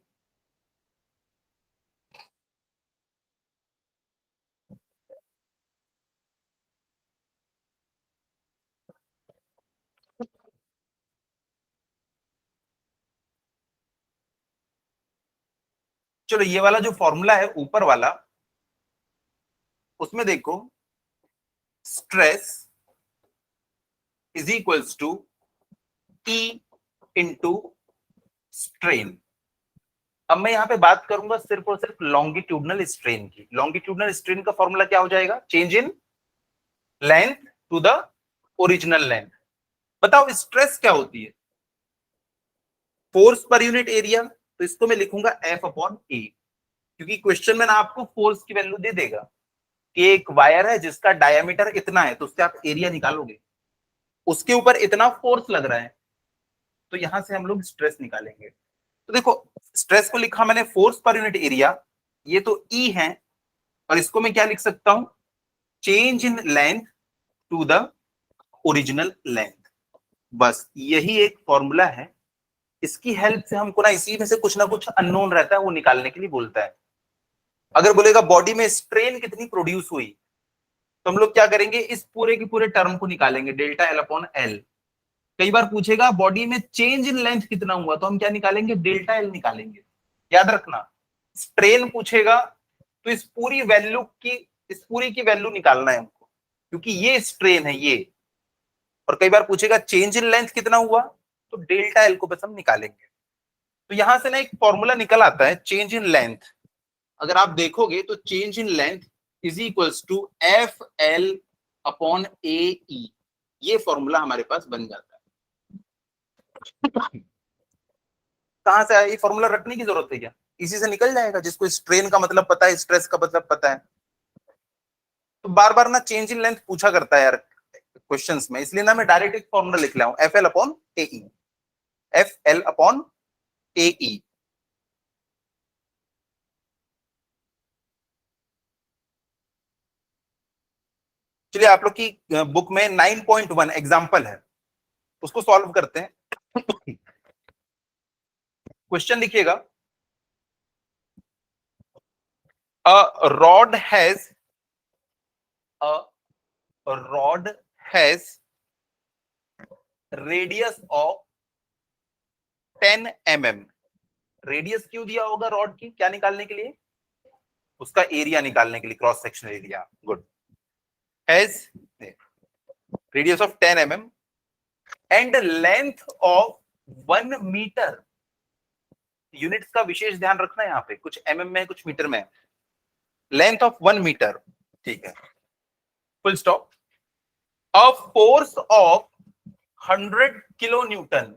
चलो ये वाला जो फॉर्मूला है ऊपर वाला, उसमें देखो, stress is equals to E into strain. अब मैं यहां पे बात करूंगा सिर्फ और सिर्फ लॉन्गिट्यूडनल स्ट्रेन की। लॉन्गिट्यूडनल स्ट्रेन का फॉर्मूला क्या हो जाएगा? Change in length to the original length. बताओ स्ट्रेस क्या होती है? Force per unit area. तो इसको मैं लिखूंगा F अपॉन ए, क्योंकि क्वेश्चन में ना आपको फोर्स की वैल्यू दे देगा कि एक वायर है जिसका डायमीटर इतना है, तो उससे आप एरिया निकालोगे, उसके ऊपर इतना फोर्स लग रहा है, तो यहां से हम लोग स्ट्रेस निकालेंगे। तो देखो, स्ट्रेस को लिखा मैंने फोर्स पर यूनिट एरिया, ये तो E है, और इसको मैं क्या लिख सकता हूं? Change in length to the original length. बस यही एक फॉर्मूला है। इसकी हेल्प से हमको ना इसी में से कुछ ना कुछ अननोन रहता है, वो निकालने के लिए बोलता है। अगर बोलेगा बॉडी में स्ट्रेन कितनी प्रोड्यूस हुई, तो हम लोग क्या करेंगे? इस पूरे के पूरे टर्म को निकालेंगे, डेल्टा एल अपॉन एल। कई बार पूछेगा बॉडी में चेंज इन लेंथ कितना हुआ, तो हम क्या निकालेंगे? डेल्टा एल निकालेंगे। याद रखना, स्ट्रेन पूछेगा तो इस पूरी की वैल्यू निकालना है हमको, क्योंकि ये स्ट्रेन है ये। और कई बार पूछेगा चेंज इन लेंथ कितना हुआ, तो डेल्टा एल को बस हम निकालेंगे। तो यहां से ना एक फॉर्मूला निकल आता है, चेंज इन लेंथ। अगर आप देखोगे तो change in length is equals to F L upon A E, ये फॉर्मूला हमारे पास बन जाता है। कहां से आया ये फॉर्मूला? रटने की जरूरत है क्या? इसी से निकल जाएगा। जिसको स्ट्रेन का मतलब पता है, स्ट्रेस का मतलब पता है, तो बार बार ना चेंज इन लेंथ पूछा करता है यार क्वेश्चंस में, इसलिए ना मैं डायरेक्ट एक फॉर्मूला लिख रहा हूं, F L upon A E, F L upon A ई। चलिए, आप लोग की बुक में 9.1 एग्जाम्पल है, उसको सॉल्व करते हैं। क्वेश्चन लिखिएगा, a rod has radius of 10 mm। Radius क्यों दिया होगा रॉड की? क्या निकालने के लिए? उसका एरिया निकालने के लिए, cross sectional area. Good. Has radius of 10 mm and length of 1 metre. Units का विशेष ध्यान रखना है, यहाँ पे कुछ mm में है, कुछ मीटर में है। लेंथ ऑफ 1 मीटर, ठीक है, full stop. A force of 100 kilo Newton,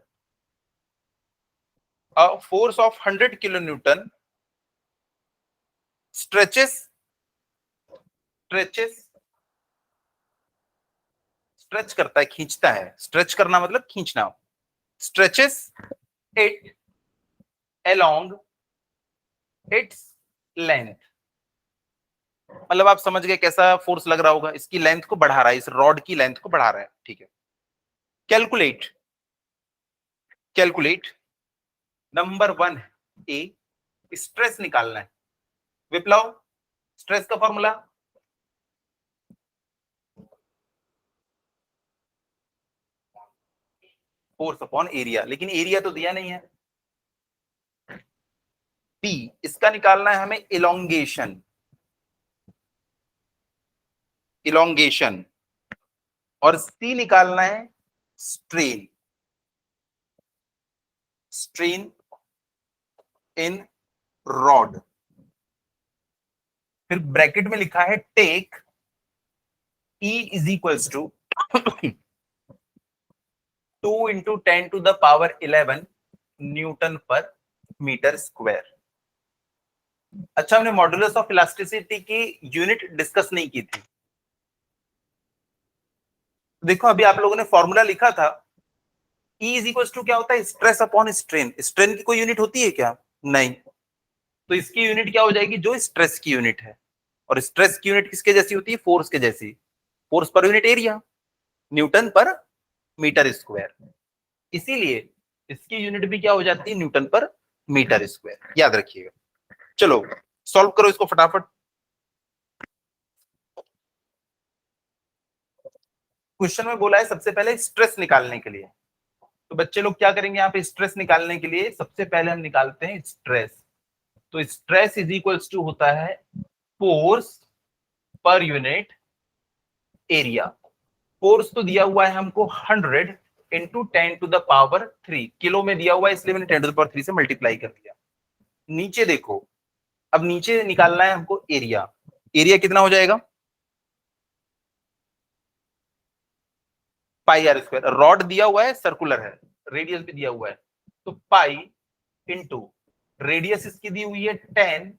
a force of 100 kilonewton stretches stretch करता है, खींचता है, स्ट्रेच करना मतलब खींचना, stretches it along its length, मतलब आप समझ गए कैसा फोर्स लग रहा होगा, इसकी लेंथ को बढ़ा रहा है, इस रॉड की लेंथ को बढ़ा रहा है, ठीक है। कैलकुलेट, कैलकुलेट नंबर 1 ए, स्ट्रेस निकालना है। विप्लव, स्ट्रेस का फॉर्मूला फोर्स अपॉन एरिया, लेकिन एरिया तो दिया नहीं है। बी, इसका निकालना है हमें इलोंगेशन, इलोंगेशन, और सी निकालना है स्ट्रेन, स्ट्रेन इन रॉड। फिर ब्रैकेट में लिखा है take E is equals to 2 into 10⁻11 newton per metre square. अच्छा, हमने मॉडुलस ऑफ इलास्टिसिटी की यूनिट डिस्कस नहीं की थी। देखो अभी आप लोगों ने फॉर्मूला लिखा था, E इज इक्वल्स टू क्या होता है, स्ट्रेस अपॉन स्ट्रेन। स्ट्रेन की कोई यूनिट होती है क्या? नहीं, तो इसकी यूनिट क्या हो जाएगी, जो स्ट्रेस की यूनिट है। और स्ट्रेस की यूनिट किसके जैसी होती है, फोर्स के जैसी, force per unit area, Newton per metre square. इसीलिए इसकी यूनिट भी क्या हो जाती है, न्यूटन पर मीटर स्क्वायर, याद रखिएगा। चलो सॉल्व करो इसको फटाफट। क्वेश्चन में बोला है सबसे पहले स्ट्रेस निकालने के लिए, तो बच्चे लोग क्या करेंगे, यहाँ पे स्ट्रेस निकालने के लिए सबसे पहले हम निकालते हैं स्ट्रेस। तो स्ट्रेस इज इक्वल्स टू होता है force per unit area. Force तो दिया हुआ है हमको 100 इंटू 10⁻3, किलो में दिया हुआ है इसलिए मैंने 10⁻3 से मल्टीप्लाई कर दिया। नीचे देखो, अब नीचे निकालना है हमको एरिया। एरिया कितना हो जाएगा, पाई आर स्क्वायर। रॉड दिया हुआ है, सर्कुलर है, रेडियस भी दिया हुआ है, तो पाई इंटू रेडियस इसकी दी हुई है 10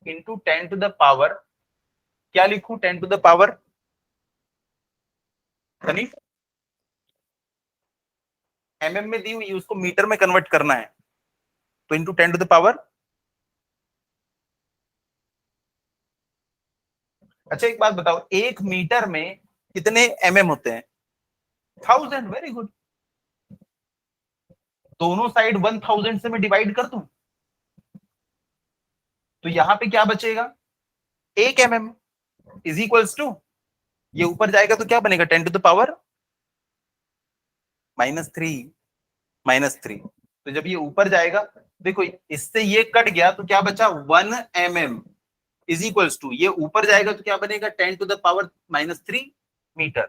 इंटू 10⁻, क्या लिखूं, 10⁻, एमएम में दी हुई है, उसको मीटर में कन्वर्ट करना है, तो इंटू 10⁻। अच्छा एक बात बताओ, 1 मीटर में कितने एमएम होते हैं, 1000, वेरी गुड। दोनों साइड 1000 से मैं डिवाइड कर दूं, तो यहां पे क्या बचेगा, 1 mm इज इक्वल्स टू, ये ऊपर जाएगा तो क्या बनेगा, 10⁻, -3, -3। तो जब ये ऊपर जाएगा, देखो इससे ये कट गया तो क्या बचा, 1 mm इज इक्वल्स टू, ये ऊपर जाएगा तो क्या बनेगा, 10⁻³ मीटर।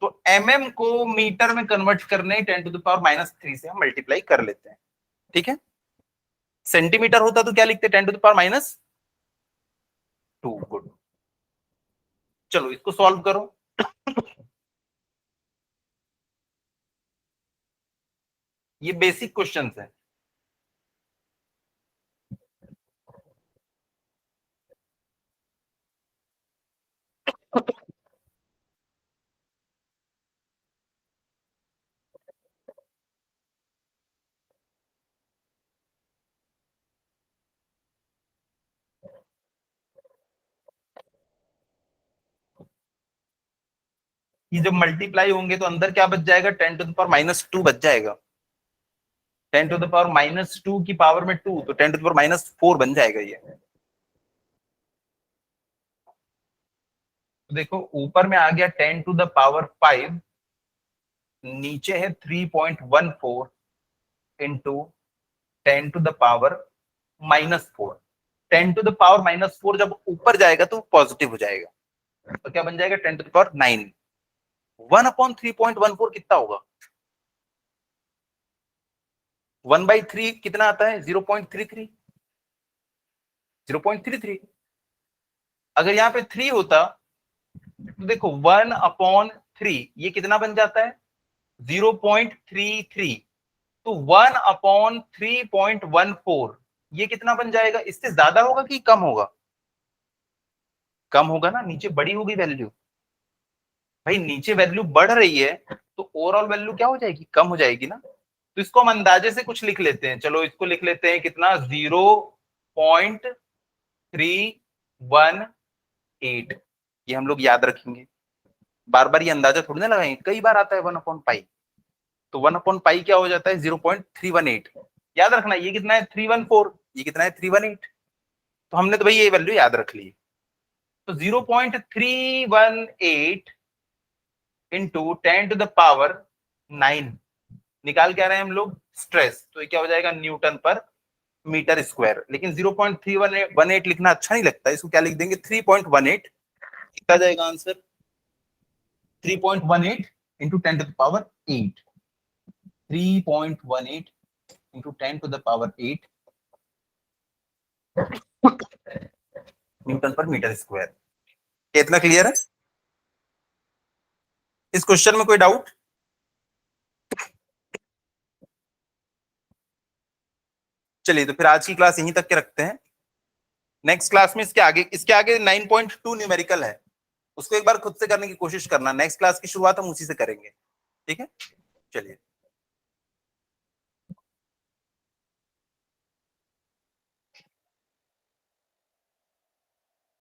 तो mm को मीटर में कन्वर्ट करने 10⁻³ से हम मल्टीप्लाई कर लेते हैं, ठीक है। सेंटीमीटर होता तो क्या लिखते, 10⁻²। गुड, चलो इसको सॉल्व करो। ये बेसिक क्वेश्चंस है। ये जब मल्टीप्लाई होंगे तो अंदर क्या बच जाएगा, 10⁻² बच जाएगा। 10⁻² की पावर में 2, तो 10⁻⁴ बन जाएगा ये। तो देखो ऊपर में आ गया 10⁻⁵, नीचे है 3.14 इंटू 10⁻⁻⁴। 10⁻⁻⁴ जब ऊपर जाएगा तो पॉजिटिव हो जाएगा, तो क्या बन जाएगा, 10⁻⁹। 1/3.14 कितना होगा, 1/3 कितना आता है, 0.33, 0.33। अगर यहाँ पे 3 होता तो देखो 1/3 ये कितना बन जाता है, 0.33। तो 1/3.14 ये कितना बन जाएगा, इससे ज्यादा होगा कि कम होगा, कम होगा ना, नीचे बड़ी होगी वैल्यू। भाई नीचे वैल्यू बढ़ रही है तो ओवरऑल वैल्यू क्या हो जाएगी, कम हो जाएगी ना। तो इसको हम अंदाजे से कुछ लिख लेते हैं, चलो इसको लिख लेते हैं कितना, 0.318। ये हम लोग याद रखेंगे, बार बार ये अंदाजा थोड़ी ना लगाएंगे, कई बार आता है 1/पाई। तो 1/पाई क्या हो जाता है, 0.318। याद रखना ये कितना है 314, ये कितना है 318। तो हमने तो भाई ये वैल्यू याद रख ली। तो 0.318 इंटू 10⁻9 निकाल के आ रहे हैं हम लोग स्ट्रेस, तो ये क्या हो जाएगा न्यूटन पर मीटर स्क्वायर। लेकिन 0.318 लिखना अच्छा नहीं लगता, इसको क्या लिख देंगे 3.18। कितना जाएगा answer, 3.18 into 10⁻8। 3.18 into 10⁻8 Newton per metre square. इतना क्लियर है? इस क्वेश्चन में कोई डाउट? चलिए तो फिर आज की क्लास यहीं तक के रखते हैं। नेक्स्ट क्लास में इसके आगे 9.2 न्यूमेरिकल है, उसको एक बार खुद से करने की कोशिश करना। नेक्स्ट क्लास की शुरुआत हम उसी से करेंगे, ठीक है? चलिए।